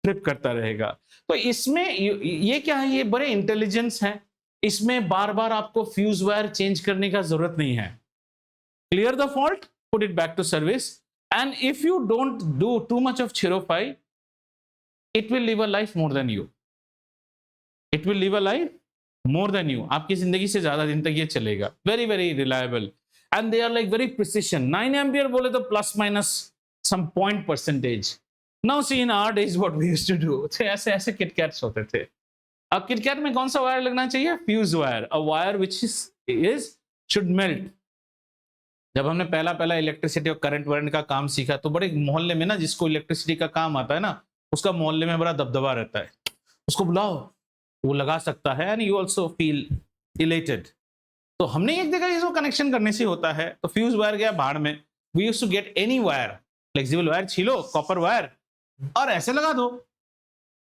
[SPEAKER 1] ट्रिप करता रहेगा। तो इसमें ये क्या है, ये बड़े इंटेलिजेंस है, इसमें बार बार आपको फ्यूज वायर चेंज करने का जरूरत नहीं है। Clear the fault, put it back to service, and if you don't do too much of छिरोफाई, it will live a life more than you, it will live a life more than you, आपकी जिंदगी से ज्यादा दिन तक ये चलेगा। Very very reliable and they are like very precision. 9 ampere बोले तो plus minus some point percentage. Now see in our days what we used to do, ऐसे ऐसे किटकैट्स होते थे। अब किटकैट में कौन सा वायर लगना चाहिए, fuse wire, a wire which is should melt. जब हमने पहला इलेक्ट्रिसिटी और करंट वारंट का काम सीखा, तो बड़े मोहल्ले में ना, जिसको इलेक्ट्रिसिटी का काम आता है ना, उसका मोहल्ले में बड़ा दबदबा रहता है, उसको बुलाओ, वो लगा सकता है, and you also feel elated. तो हमने एक देखा इसको कनेक्शन करने से होता है, तो फ्यूज वायर गया भाड़ में। We used to get any wire, flexible wire छीलो, कॉपर वायर, और ऐसे लगा दो,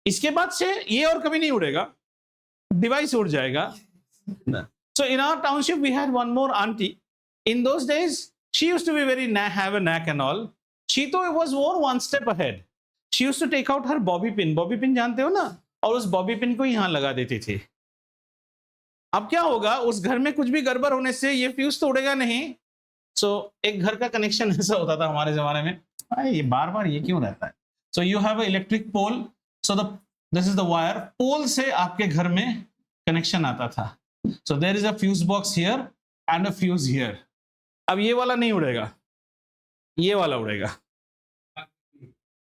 [SPEAKER 1] इसके बाद से ये और कभी नहीं उड़ेगा, डिवाइस उड़ जाएगा। So in our township we had one more auntie. In those days she used to be very have a knack and all. She though was more one step ahead. She used to take out her bobby pin. Bobby pin जानते हो ना? और उस bobby pin को यहाँ लगा देती थी। अब क्या होगा, उस घर में कुछ भी गड़बड़ होने से ये फ्यूज तो उड़ेगा नहीं। So एक घर का कनेक्शन ऐसा होता था हमारे जमाने में, ये बार-बार ये क्यों रहता है? So you have an electric pole. So this is the wire. पोल से आपके घर में कनेक्शन आता था। So there is a fuse box here and a fuse here. अब ये वाला नहीं उड़ेगा, ये वाला उड़ेगा।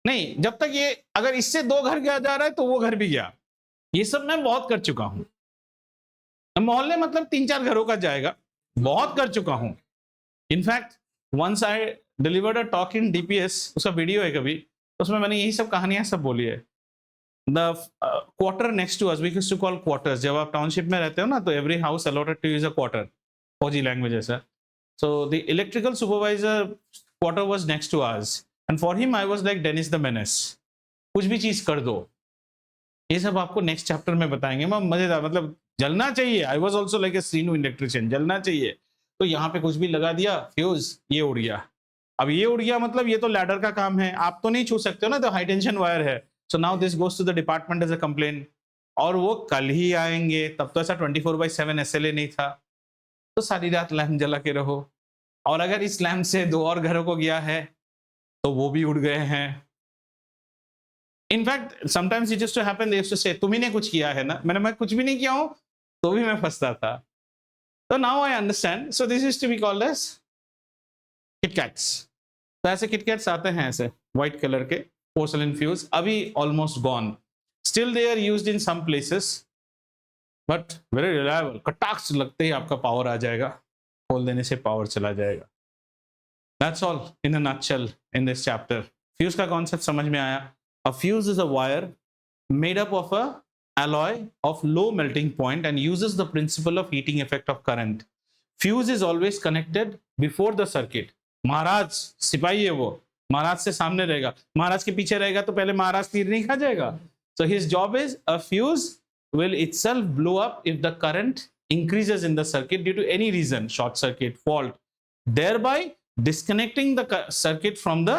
[SPEAKER 1] नहीं, जब तक ये, अगर इससे दो घर गया जा रहा है तो वो घर भी गया। ये सब मैं बहुत कर चुका हूं। मोहल्ले मतलब 3-4 घरों का जाएगा, बहुत कर चुका हूं। In fact once I delivered a talk in DPS, उसका वीडियो है कभी, उसमें मैंने यही सब कहानियां सब बोली है। The quarter next to us, we used to call quarters. जब आप टाउनशिप में रहते हो ना, तो every house allotted to use a quarter. फौजी लैंग्वेज है sir. So the electrical supervisor quarter was next to us, and for him I was like Dennis the Menace. कुछ भी चीज कर दो, ये सब आपको नेक्स्ट चैप्टर में बताएंगे। मैं मजेदार, मतलब जलना चाहिए। I was also like a Sinu electrician, जलना चाहिए। तो यहाँ पे कुछ भी लगा दिया फ्यूज, ये उड़ गया। अब ये उड़ गया मतलब ये तो लैडर का काम है, आप तो नहीं छू सकते हो ना, तो हाई टेंशन वायर है। So now this goes to the department as a complaint, और वो कल ही आएंगे। तब तो ऐसा 24/7 SLA नहीं था, तो सारी रात लैम्प जला के रहो। और अगर इस लैम्प से 2 और घरों को गया है तो वो भी उड़ गए हैं। In fact sometimes it used to happen, they used to say तुम्ही ने कुछ किया है ना। मैं कुछ भी नहीं किया हूं तो भी मैं फंसता था। तो now I understand. So this is to be called as kitkats. तो ऐसे किटकैट्स आते हैं ऐसे व्हाइट कलर के porcelain fuse, अभी almost gone. Still they are used in some places, but very reliable. कटाक्स लगते ही आपका पावर आ जाएगा, खोल देने से पावर चला जाएगा। That's all in a nutshell in this chapter. Fuse का concept समझ में आया? A fuse is a wire made up of a alloy of low melting point and uses the principle of heating effect of current. Fuse is always connected before the circuit. महाराज सिपाही है वो, महाराज से सामने रहेगा, महाराज के पीछे रहेगा तो पहले महाराज तीर नहीं खा जाएगा। So his job is a fuse will itself blow up if the current increases in the circuit due to any reason, short circuit, fault, thereby disconnecting the circuit from the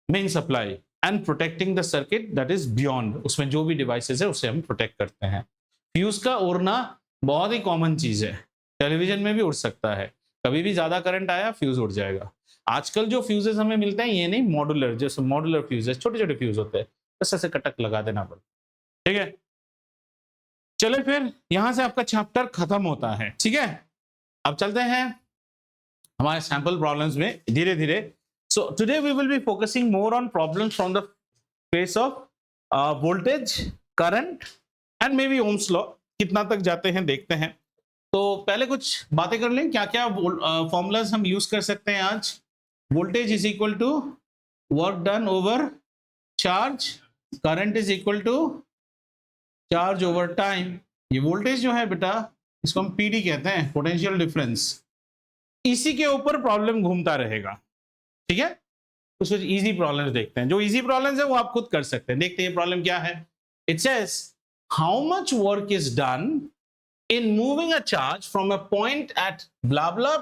[SPEAKER 1] main supply and protecting the circuit that is beyond. उसमें जो भी devices है उसे हम protect करते हैं। Fuse का उड़ना बहुत ही कॉमन चीज है, टेलीविजन में भी उड़ सकता है। कभी भी ज्यादा करंट आया फ्यूज उड़ जाएगा। आजकल जो फ्यूजेस हमें मिलते हैं ये नहीं मॉड्यूलर, जैसे मॉड्यूलर फ्यूजेस छोटे छोटे फ्यूज होते हैं, बस ऐसे कटक लगा देना पड़ता, ठीक है। चले फिर यहां से आपका चैप्टर खत्म होता है, ठीक है। अब चलते हैं हमारे सैंपल प्रॉब्लम्स में धीरे धीरे। So today we will be focusing more on problems from the face of voltage, current and may be Ohm's law. कितना तक जाते हैं देखते हैं। तो पहले कुछ बातें कर लें, क्या क्या फॉर्मूलाज हम यूज कर सकते हैं आज। Voltage is equal to work done over charge, current is equal to charge over time. ये वोल्टेज जो है बेटा इसको हम पीडी कहते हैं, पोटेंशियल डिफरेंस। इसी के ऊपर प्रॉब्लम घूमता रहेगा, ठीक है। कुछ इजी प्रॉब्लम्स देखते हैं। जो इजी प्रॉब्लम्स है वो आप खुद कर सकते हैं। देखते हैं ये प्रॉब्लम क्या है। It says how much work is done in moving a charge from a point at blah blah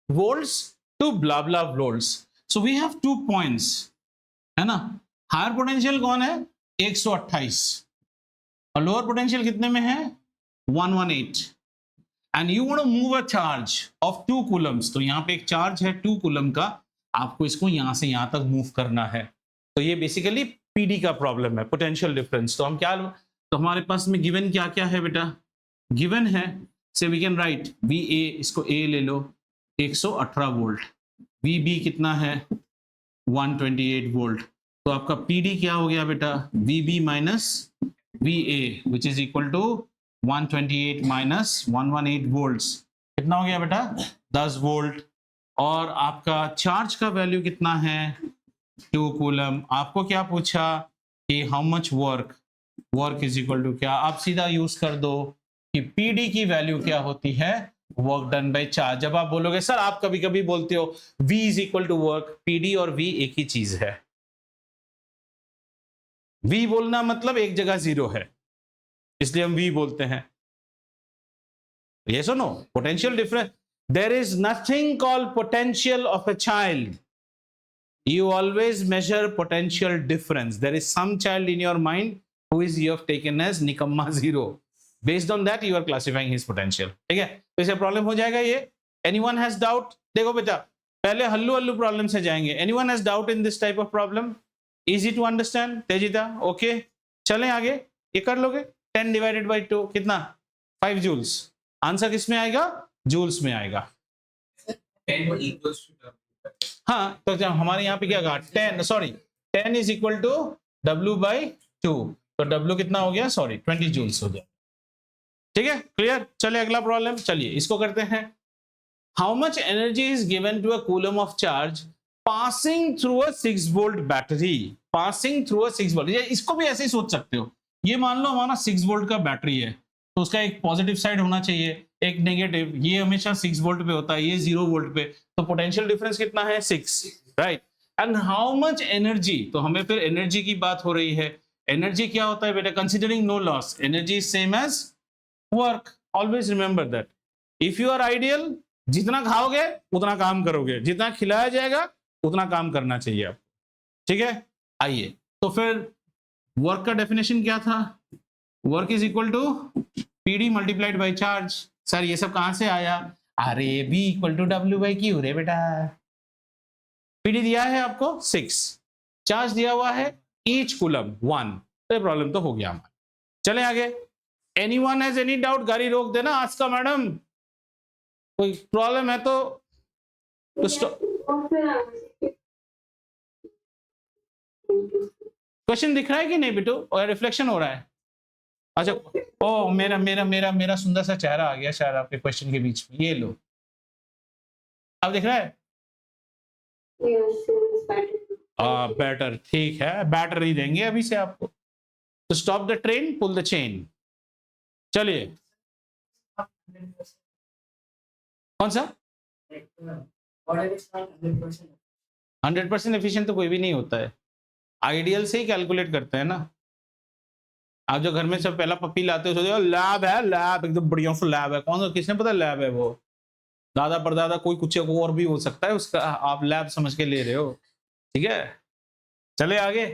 [SPEAKER 1] volts to blah blah volts. So we have 2 points, है ना। हायर पोटेंशियल कौन है 128 और लोअर पोटेंशियल कितने में है 118 and you want to move a charge of 2 coulombs. तो यहाँ पे एक चार्ज है 2 कूलम का, आपको इसको यहां से यहां तक मूव करना है। तो ये बेसिकली पीडी का प्रॉब्लम है, पोटेंशियल डिफरेंस। तो हम क्या, तो हमारे पास में गिवन क्या क्या है बेटा, गिवन है say we can write V A, इसको ए ले लो 118 वोल्ट, वी बी कितना है 128 वोल्ट। तो आपका पीडी क्या हो गया बेटा V B minus V A which is equal to 128 minus 118 volts, कितना हो गया बेटा 10 वोल्ट। और आपका चार्ज का वैल्यू कितना है 2 कूलम। आपको क्या पूछा कि how much work, work is equal to क्या, आप सीधा यूज कर दो कि पीडी की वैल्यू क्या होती है वर्क डन बाय चार्ज। जब आप बोलोगे सर आप कभी कभी बोलते हो V is equal to work, PD और V एक ही चीज है, V बोलना मतलब एक जगह 0 है, इसलिए हम V बोलते हैं। Yes or no? Potential difference. There is nothing called potential of a child. You always measure potential difference. There is some child in your mind who is you have taken as निकम्मा 0. Based on that, you are classifying his potential. ठीक है, तो इसे problem हो जाएगा ये. Anyone has doubt? देखो बेटा, पहले हल्लू हल्लू प्रॉब्लम से जाएंगे. Anyone has doubt in this type of problem? Easy to understand? तेजिता, okay? चलें आगे. ये कर लोगे? 10 divided by 2 कितना? 5 joules. आंसर किस में आएगा? जूल्स में आएगा.
[SPEAKER 2] 10 equals to
[SPEAKER 1] हाँ, तो हमारे यहाँ पे क्या कहा? 10 is equal to W by 2. तो W कितना हो गया? 20 जूल्स हो गया. ठीक है, क्लियर. चलिए अगला प्रॉब्लम, चलिए इसको करते हैं. How much energy is given to a coulomb of charge passing through a 6 volt battery. Passing through a 6 volt, इसको भी ऐसे ही सोच सकते हो. ये मान लो हमारा 6 वोल्ट का बैटरी है, तो उसका एक पॉजिटिव साइड होना चाहिए, एक नेगेटिव. ये हमेशा 6 वोल्ट पे होता है, ये 0 वोल्ट पे. तो पोटेंशियल डिफरेंस कितना है? 6, right. And how much energy, तो हमें फिर एनर्जी की बात हो रही है. एनर्जी क्या होता है बेटा? Considering no loss, energy is same as work. Always remember that. If you are ideal, जितना खाओगे उतना काम करोगे, जितना खिलाया जाएगा उतना काम करना चाहिए आप. ठीक है, आइए. तो फिर वर्क का डेफिनेशन क्या था? Work is equal to PD multiplied by charge. Sir ये सब कहां से आया? अरे V equal to W by Q रे बेटा. पीडी दिया है आपको 6, चार्ज दिया हुआ है ईच कूलम 1. तो प्रॉब्लम तो हो गया हमारा. चले आगे. Anyone has any doubt? गाड़ी रोक देना. आज का मैडम कोई प्रॉब्लम है तो क्वेश्चन दिख रहा है कि नहीं बेटू? और रिफ्लेक्शन हो रहा है? अच्छा, ओ मेरा मेरा मेरा मेरा सुंदर सा चेहरा आ गया शायद आपके क्वेश्चन के बीच में. ये लो, अब दिख रहा है? बेटर, ठीक है, बैटरी देंगे अभी से आपको. तो stop the train, pull the chain. चलिए, कौन सा 100% एफिशिएंट? तो कोई भी नहीं होता है, आइडियल से ही कैलकुलेट करते हैं ना. आप जो घर में सब पहला पप्पी लाते हो, सोचते हो लैब है, लैब एकदम बढ़िया सा लैब है. कौन, किसने पता लैब है? वो दादा परदादा कोई कुछ और भी हो सकता है उसका, आप लैब समझ के ले रहे हो. ठीक है, चले आगे.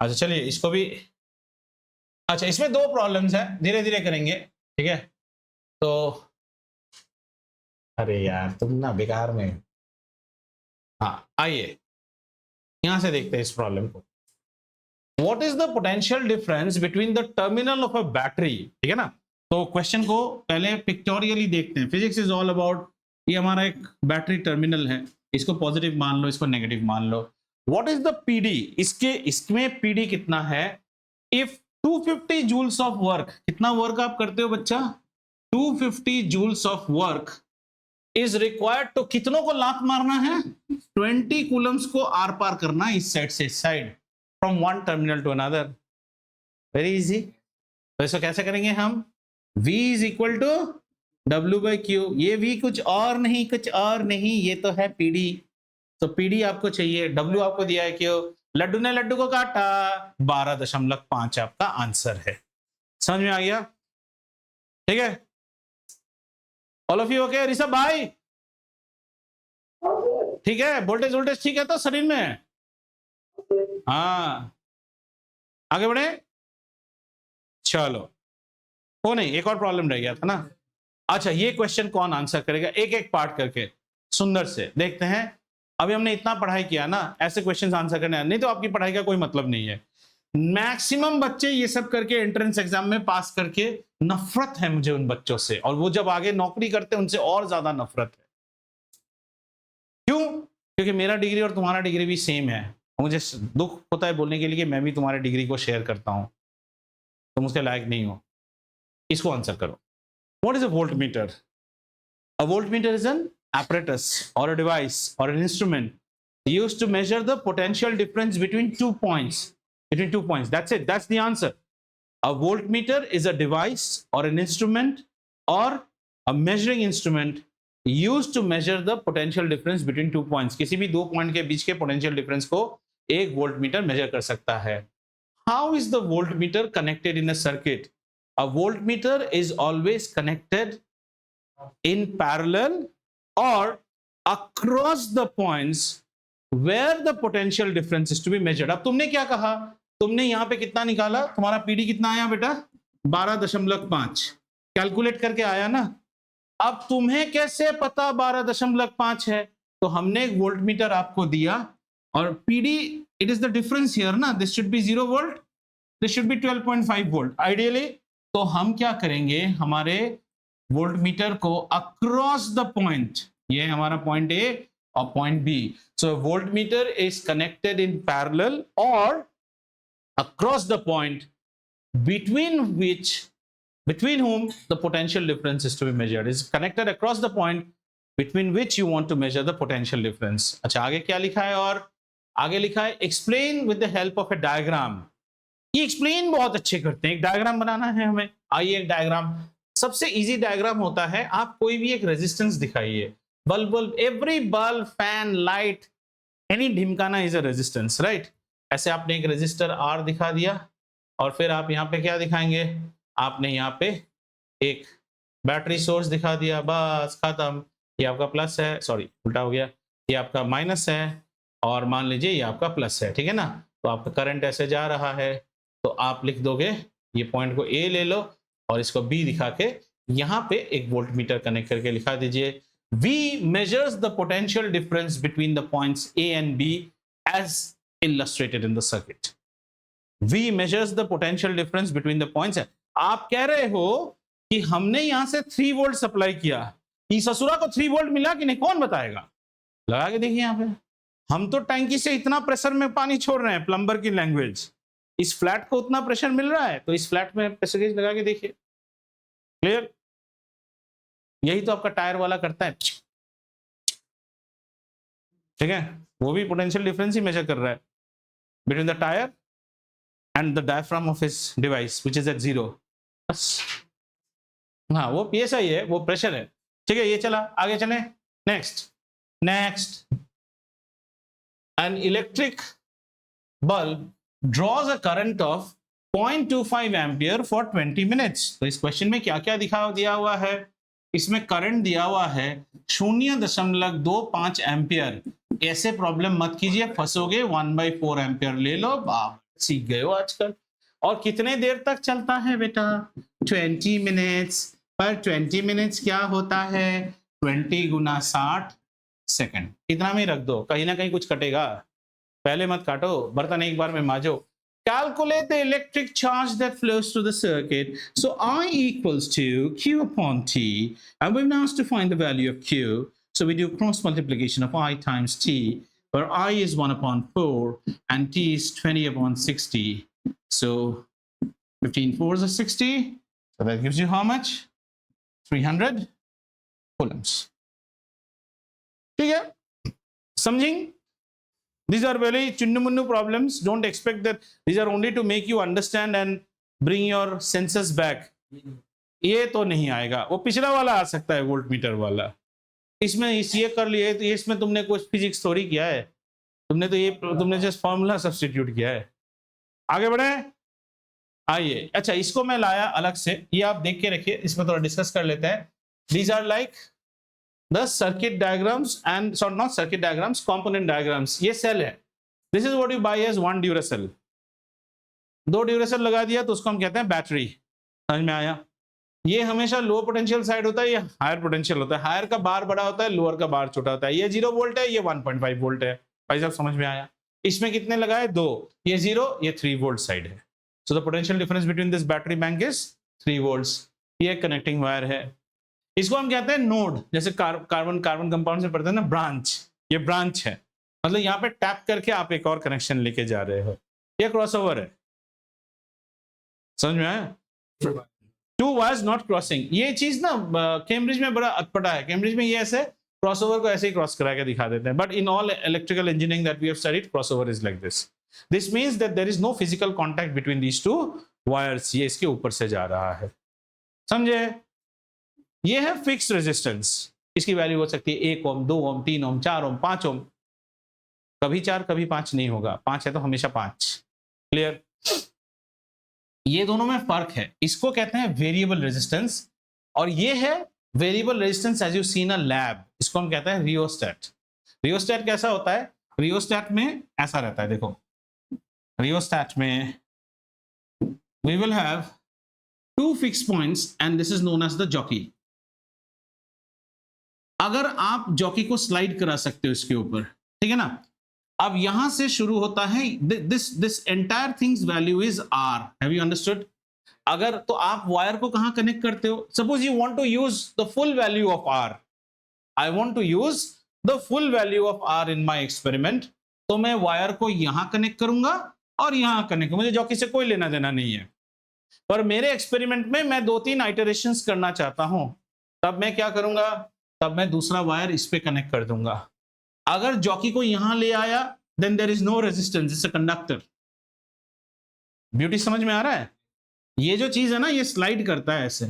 [SPEAKER 1] अच्छा चलिए इसको भी. अच्छा, इसमें 2 प्रॉब्लम्स है, धीरे धीरे करेंगे. ठीक है, तो अरे यार तुम ना बेकार में. हाँ आइए यहां से देखते हैं इस प्रॉब्लम को. What is the potential difference between the terminal of a battery? ठीक है ना. तो क्वेश्चन को पहले पिक्टोरियली देखते हैं. फिजिक्स इज ऑल अबाउट, ये हमारा एक बैटरी टर्मिनल है, इसको पॉजिटिव मान लो, इसको नेगेटिव मान लो. What is the PD? इसमें पीडी कितना है? इफ 250 जूल्स ऑफ वर्क, कितना वर्क आप करते हो बच्चा? 250 joules of work is required. तो कितनों को लात मारना है? 20 कूलम्स को आर पार करना इस साइड से इस side, from one terminal to another. Very easy. तो इसको कैसे करेंगे हम? V is equal to W by Q. ये V कुछ और नहीं, कुछ और नहीं, ये तो है PD. तो PD आपको चाहिए, W आपको दिया है क्यों? लड्डू ने लड्डू को काटा, 12.5 आपका आंसर है. समझ में आ गया? ठीक है, all of you okay? Rishabh भाई ठीक है? वोल्टेज वोल्टेज ठीक है तो शरीर में? हाँ, आगे बढ़े. चलो, वो नहीं, एक और प्रॉब्लम रह गया था ना. अच्छा, ये क्वेश्चन कौन आंसर करेगा? एक एक पार्ट करके सुंदर से देखते हैं. अभी हमने इतना पढ़ाई किया ना, ऐसे क्वेश्चन आंसर करने, नहीं तो आपकी पढ़ाई का कोई मतलब नहीं है. मैक्सिमम बच्चे ये सब करके एंट्रेंस एग्जाम में पास करके, नफरत है मुझे उन बच्चों से, और वो जब आगे नौकरी करते हैं उनसे और ज्यादा नफरत है. क्यों? क्योंकि मेरा डिग्री और तुम्हारा डिग्री भी सेम है. मुझे दुख होता है बोलने के लिए कि मैं भी तुम्हारे डिग्री को शेयर करता हूं, तुम उसके लायक नहीं हो. इसको आंसर करो. What is a volt meter? A volt meter is an apparatus or a device or an instrument used to measure the potential difference between 2 points. That's it. That's the answer. A voltmeter is a device or an instrument or a measuring instrument used to measure the potential difference between 2 points. किसी भी 2 point के बीच के potential difference को एक voltmeter major कर सकता है. how is the voltmeter connected in a circuit? A voltmeter is always connected in parallel or across the points where the potential difference is to be measured. अब तुमने क्या कहा, तुमने यहां पे कितना निकाला, तुम्हारा पीडी कितना आया बेटा 12.5 कैलकुलेट करके आया ना. अब तुम्हें कैसे पता 12.5 है, तो हमने एक वोल्टमीटर आपको दिया और PD it is the difference here ना, this should be 0 volt, this should be 12.5 volt ideally. तो हम क्या करेंगे, हमारे वोल्टमीटर को अक्रॉस द पॉइंट, ये हमारा पॉइंट ए और point B, so voltmeter is connected in parallel और across the point between whom the potential difference is to be measured, is connected across the point between which you want to measure the potential difference. अच्छा, आगे क्या लिखा है, और आगे लिखा है explain with the help of a diagram. ये explain बहुत अच्छे करते हैं, एक डायग्राम बनाना है हमें. आइए एक डायग्राम, सबसे इजी डायग्राम होता है, आप कोई भी एक रेजिस्टेंस दिखाइए, bulb, every bulb, fan, light, any ढिमकाना इज अ रेजिस्टेंस, राइट. ऐसे आपने एक रेजिस्टर R दिखा दिया और फिर आप यहाँ पे क्या दिखाएंगे, आपने यहाँ पे एक बैटरी सोर्स दिखा दिया, बस खत्म. ये आपका प्लस है, सॉरी उल्टा हो गया, ये आपका माइनस है और मान लीजिए ये आपका प्लस है, ठीक है ना. तो आपका करंट ऐसे जा रहा है, तो आप लिख दोगे, ये पॉइंट को A ले लो और इसको B दिखा के यहाँ पे एक वोल्टमीटर कनेक्ट करके लिखा दीजिए, V measures the potential difference between the points A and B as illustrated in the circuit. V measures the potential difference between the points. आप कह रहे हो कि हमने यहां से 3 वोल्ट सप्लाई किया, ये ससुरा को 3 वोल्ट मिला कि नहीं, कौन बताएगा, लगा के देखिए. यहां पे हम तो टैंकी से इतना प्रेशर में पानी छोड़ रहे हैं, प्लम्बर की लैंग्वेज, इस फ्लैट को उतना प्रेशर मिल रहा है, तो इस फ्लैट में प्रेशर गेज लगा के देखिए. क्लियर. यही तो आपका टायर वाला करता है, ठीक है, वो भी पोटेंशियल डिफरेंस ही मेजर कर रहा है between the tire and the diaphragm of his device which is at 0. बस हाँ, वो PSI है, वो प्रेशर है, ठीक है. ये चला, आगे चले. Next an electric bulb draws a current of 0.25 ampere for 20 minutes. तो इस क्वेश्चन में क्या क्या दिया हुआ है, इसमें करंट दिया हुआ है 0.25 एम्पियर. ऐसे प्रॉब्लम मत कीजिए, फंसोगे. 1/4 एम्पियर ले लो, बाप सीख गए हो आजकल. और कितने देर तक चलता है बेटा, 20 मिनट्स. पर 20 मिनट्स क्या होता है, 20 गुना 60 सेकंड. इतना में रख दो, कहीं ना कहीं कुछ कटेगा, पहले मत काटो, बर्तन एक बार में मांजो. Calculate the electric charge that flows through the circuit. So I equals to Q upon T, and we've now asked to find the value of Q. So we do cross multiplication of I times T, where I is 1 upon 4 and T is 20 upon 60. So 15 4s are 60. So that gives you how much? 300 coulombs. ठीक है, समझेंगे? These are very chunnu-munnu problems. Don't expect that these are only to make you understand and bring your senses back. ये तो नहीं आएगा, वो पिछला वाला आ सकता है, वोल्टमीटर वाला. इसमें ये कर लिए, तो इसमें तुमने कुछ फिजिक्स थोड़ी किया है, तुमने जस्ट फॉर्मूला सब्स्टिट्यूट किया है. आगे बढ़े, आइए. अच्छा, इसको मैं लाया अलग से, ये आप देख के रखिए, इसमें थोड़ा डिस्कस कर लेते हैं. These are like the circuit diagrams and so not circuit diagrams, component diagrams. ये सेल है. This is what you buy as 1 Duracell. 2 Duracell लगा दिया तो उसको हम कहते हैं बैटरी. समझ में आया. ये हमेशा लो पोटेंशियल साइड होता है, ये हायर पोटेंशियल होता है. हायर का बार बड़ा होता है, लोअर का बार छोटा होता है. ये 0 वोल्ट है, ये 1.5 वोल्ट है. भाई साहब समझ में आया. इसमें कितने लगाए, 2. ये 0, ये 3 वोल्ट साइड है. So the potential difference between this battery bank is 3 volts. ये कनेक्टिंग वायर है. इसको हम कहते हैं नोड. जैसे कार्बन कंपाउंड से पढ़ते हैं ना, ब्रांच. ये ब्रांच है, मतलब यहाँ पे टैप करके आप एक और कनेक्शन लेके जा रहे हो. ये क्रॉसओवर है. समझ में आया. 2 wires not crossing. ये चीज ना कैम्ब्रिज में बड़ा अटपटा है. कैम्ब्रिज में ये ऐसे क्रॉसओवर को ऐसे ही क्रॉस करा के दिखा देते हैं. But in all electrical engineering that we have studied, crossover is like this. This means that there is no physical contact between these two wires. ये इसके ऊपर से जा रहा है. समझे. ये है फिक्स्ड रेजिस्टेंस. इसकी वैल्यू हो सकती है 1 ओम, 2 ओम, 3 ओम, 4 ओम, 5 ओम. कभी 4 कभी 5 नहीं होगा. 5 है तो हमेशा 5. क्लियर. ये दोनों में फर्क है, इसको कहते हैं वेरिएबल रेजिस्टेंस और ये है variable resistance as you see in a lab, इसको हम कहते हैं रियोस्टेट। रियोस्टेट कैसा होता है? रियोस्टेट में ऐसा रहता है, देखो रियोस्टेट में we will have two fixed points and this is known as the jockey। अगर आप जॉकी को स्लाइड करा सकते हो इसके ऊपर, ठीक है ना, अब यहां से शुरू होता है this entire things value is R, have you understood? अगर तो आप वायर को कहां कनेक्ट करते हो? Suppose you want to use the full value of R, I want to use the full value of R in my experiment, तो मैं wire को यहां कनेक्ट करूंगा और यहां कनेक्ट, मुझे जॉकी से कोई लेना देना नहीं है, पर मेरे एक्सपेरिमेंट में मैं 2-3 आइटरेशंस करना चाहता हूं, तब मैं क्या करूंगा? तब मैं दूसरा वायर इस पे कनेक्ट कर दूंगा। अगर जॉकी को यहां ले आया then there is no resistance, it's a conductor. Beauty समझ में आ रहा है? ये जो चीज है ना, ये स्लाइड करता है ऐसे,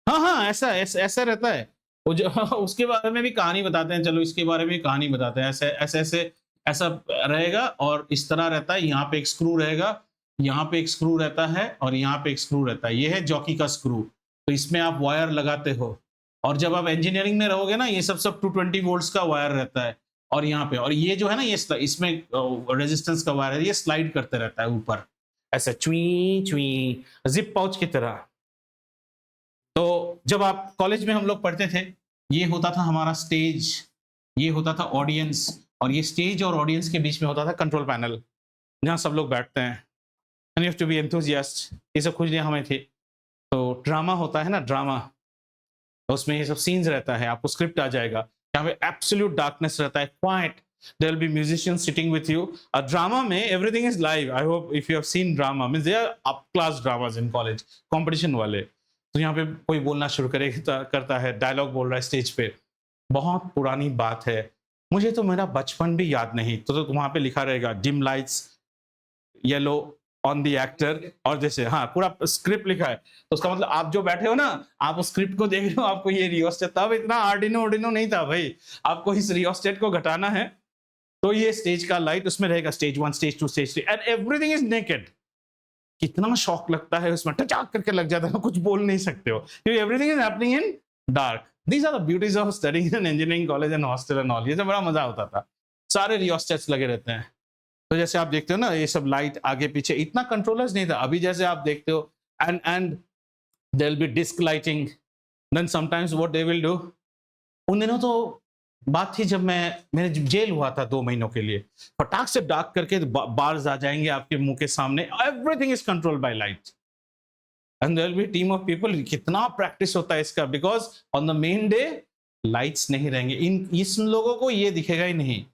[SPEAKER 1] हाँ ऐसा ऐसा रहता है वो जो उसके बारे में भी कहानी बताते हैं, चलो इसके बारे में कहानी बताते हैं। ऐसे ऐसे ऐसे ऐसा रहेगा और इस तरह रहता है, यहाँ पे एक स्क्रू रहेगा, यहाँ पे एक स्क्रू रहता है और यहाँ पे एक स्क्रू रहता है, ये है जॉकी का स्क्रू। तो इसमें आप वायर लगाते हो और जब आप इंजीनियरिंग में रहोगे ना, ये सब 220 वोल्ट्स का वायर रहता है और यहाँ पे, और ये जो है ना, ये इसमें रेजिस्टेंस का वायर है, ये स्लाइड करते रहता है ऊपर ऐसे चुई चुई, जिप पाउच की तरह। तो जब आप कॉलेज में हम लोग पढ़ते थे, ये होता था हमारा स्टेज, ये होता था ऑडियंस, और ये स्टेज और ऑडियंस के बीच में होता था कंट्रोल पैनल, जहाँ सब लोग बैठते हैं। And you have to be enthusiast, ये सब खुजलियाँ हमें थी। तो ड्रामा होता है ना, ड्रामा, तो उसमें ये सब सीन्स रहता है, आपको स्क्रिप्ट आ जाएगा, यहाँ पे एब्सोल्यूट डार्कनेस रहता है, quite, there will be musicians sitting with you। A drama में everything is live। I hope if you have seen drama, means they are up class dramas in college, competition वाले। तो यहाँ पे कोई बोलना शुरू करता है, डायलॉग बोल रहा है स्टेज पे, बहुत पुरानी बात है, मुझे तो मेरा बचपन भी याद नहीं, तो वहां पे लिखा रहेगा dim lights, yellow on the actor, और जैसे हाँ पूरा स्क्रिप्ट लिखा है, तो उसका मतलब आप जो बैठे हो ना, आप उस स्क्रिप्ट को देख रहे हो, आपको ये रियोस्टेट, तब इतना आर्डिनो नहीं था भाई, आपको इस रियोस्टेट को घटाना है, तो ये स्टेज का लाइट उसमें रहेगा, stage 1, stage 2, stage 3, and everything is naked. कितना शॉक लगता है उसमें, टचाक करके लग जाता है, कुछ बोल नहीं सकते हो, क्योंकि everything is happening in dark. These are the beauties of studying in engineering college and hostel and all. ये सब बड़ा मजा होता था, सारे रियोस्टेट्स लगे रहते हैं। तो जैसे आप देखते हो ना, ये सब लाइट आगे पीछे, इतना कंट्रोलर्स नहीं था, अभी जैसे आप देखते हो, and there will be disc lighting, then sometimes what they will do. उन दिनों तो बात थी जब मेरे जेल हुआ था 2 महीनों के लिए, फटाक से डार्क करके बार्स आ जाएंगे आपके मुंह के सामने, everything is controlled by light, and there will be team of people. कितना प्रैक्टिस होता है इसका, because on the main day lights नहीं रहेंगे, इन लोगों को ये दिखेगा ही नहीं।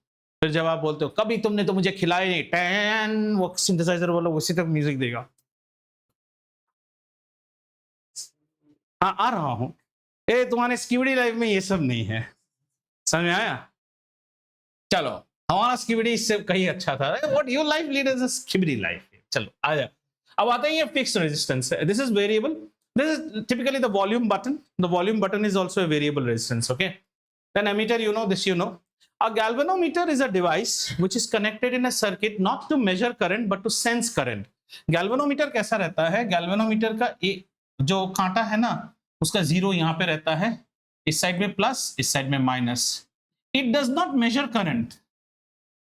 [SPEAKER 1] फिर जब आप बोलते हो कभी तुमने तो मुझे खिलाया नहीं, टैन, वो सिंथेसाइजर वाला उसी तक म्यूजिक देगा। हाँ आ रहा हूँ, ए तुम्हारे स्कीविडी लाइफ में ये सब नहीं है, समझ में आया? चलो हमारा स्कीविडी इससे कहीं अच्छा था, what your life lead is a skibidi life. चलो आ जा, अब आते हैं ये फिक्स्ड रेजिस्टेंस है, this is variable, this is typically the volume button, the volume button is also a variable resistance, okay. Then ammeter, you know this, you know. A galvanometer is a device which is connected in a circuit not to measure current but to sense current। galvanometer कैसा रहता है? galvanometer का जो कांटा है ना, उसका 0 यहाँ पे रहता है, इस साइड में प्लस, इस साइड में minus. It does not measure current।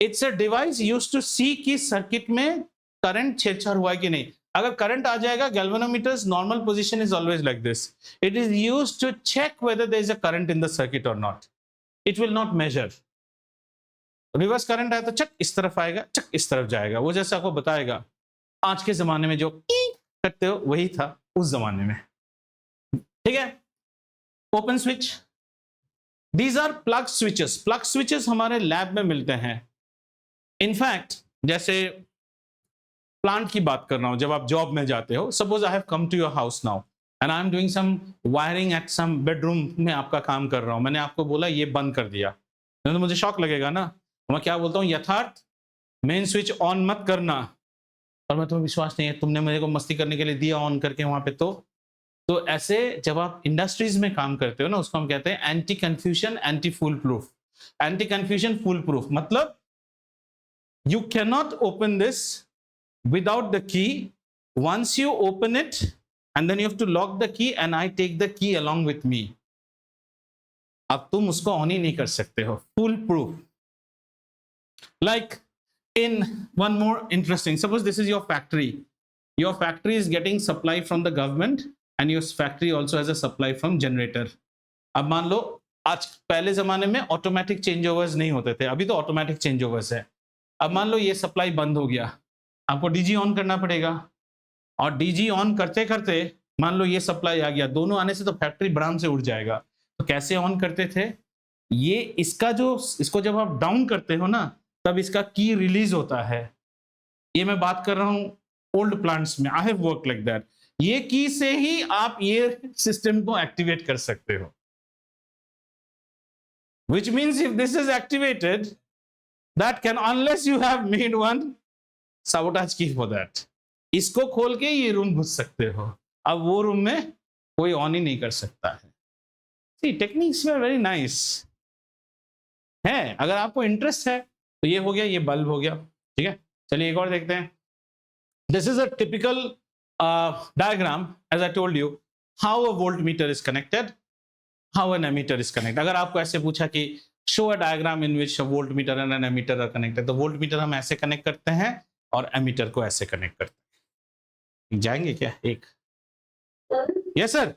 [SPEAKER 1] It's a device used to see कि सर्किट में करंट छेड़छाड़ हुआ है कि नहीं। अगर करंट आ जाएगा, galvanometer's normal position is always like this। It is used to check whether there is a current in the circuit or not। It will not measure। Reverse current आया तो चक इस तरफ आएगा, चक इस तरफ जाएगा, वो जैसे आपको बताएगा। आज के जमाने में जो करते हो वही था उस जमाने में, ठीक है। Open switch, these are plug switches. Plug switches हमारे लैब में मिलते हैं। इनफैक्ट जैसे प्लांट की बात कर रहा हूं, जब आप जॉब में जाते हो, suppose I have come to your house now and I am doing some wiring at some bedroom में, आपका काम कर रहा हूं, मैंने आपको बोला ये बंद कर दिया, तो मुझे शॉक लगेगा ना। मैं क्या बोलता हूँ, यथार्थ मेन स्विच ऑन मत करना, और मैं तुम्हें विश्वास नहीं है, तुमने मुझे को मस्ती करने के लिए दिया ऑन करके वहां पे। तो ऐसे जब आप इंडस्ट्रीज में काम करते हो ना, उसको हम कहते हैं एंटी कंफ्यूजन, एंटी फूल प्रूफ। एंटी कंफ्यूजन, फूल प्रूफ मतलब you can not open this without the key once you open it and then you have to lock the key and I take the key along with me. अब तुम उसको on ही नहीं कर सकते हो. Full proof. Like in one more interesting, suppose this is your factory. Your factory is getting supply from the government and your factory also has a supply from generator. अब मान लो आज पहले जमाने में ऑटोमेटिक चेंज ओवर्स नहीं होते थे, अभी तो ऑटोमेटिक चेंज ओवर्स है. अब मान लो ये सप्लाई बंद हो गया, आपको डीजी ऑन करना पड़ेगा और डीजी ऑन करते करते मान लो ये सप्लाई आ गया, दोनों आने से तो फैक्ट्री बराम से उड़ जाएगा. तो कैसे ऑन करते थे? ये इसका जो इसको जब आप डाउन करते हो ना तब इसका की रिलीज होता है. ये मैं बात कर रहा हूं ओल्ड प्लांट्स में. I have work like that. ये की से ही आप ये सिस्टम को एक्टिवेट कर सकते हो. Which means if this is activated, that can, unless you have made one sabotage key for that. इसको खोल के ये रूम घुस सकते हो. अब वो रूम में कोई ऑन ही नहीं कर सकता है. See, techniques were very nice. है, अगर आपको इंटरेस्ट है तो ये हो गया, ये बल्ब हो गया. ठीक है, चलिए एक और देखते हैं. This is a typical diagram, as I told you, how a voltmeter is connected, how an ammeter is connected. अगर आपको ऐसे पूछा कि show a diagram in which a voltmeter and an ammeter are connected, तो voltmeter हम ऐसे connect करते हैं और ammeter को ऐसे कनेक्ट करते हैं. जाएंगे क्या? एक yes sir.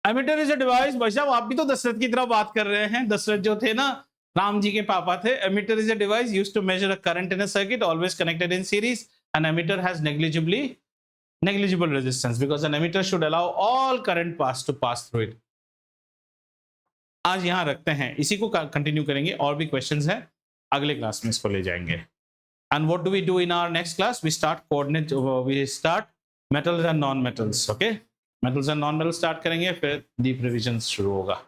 [SPEAKER 1] Ammeter is a device. भाई साहब आप भी तो दशरथ की तरह बात कर रहे हैं. दशरथ जो थे ना राम जी के पापा थे. Ammeter is a device used to measure a current in a circuit always connected in series. An ammeter has negligible resistance because an emitter should allow all current to pass through it. आज यहां रखते हैं, इसी को continue करेंगे. और भी questions हैं, अगले क्लास में इसको ले जाएंगे. And what do we do in our next class? We start metals and non-metals. Okay, metals and non-metals start करेंगे, फिर डीप रिविजन शुरू होगा.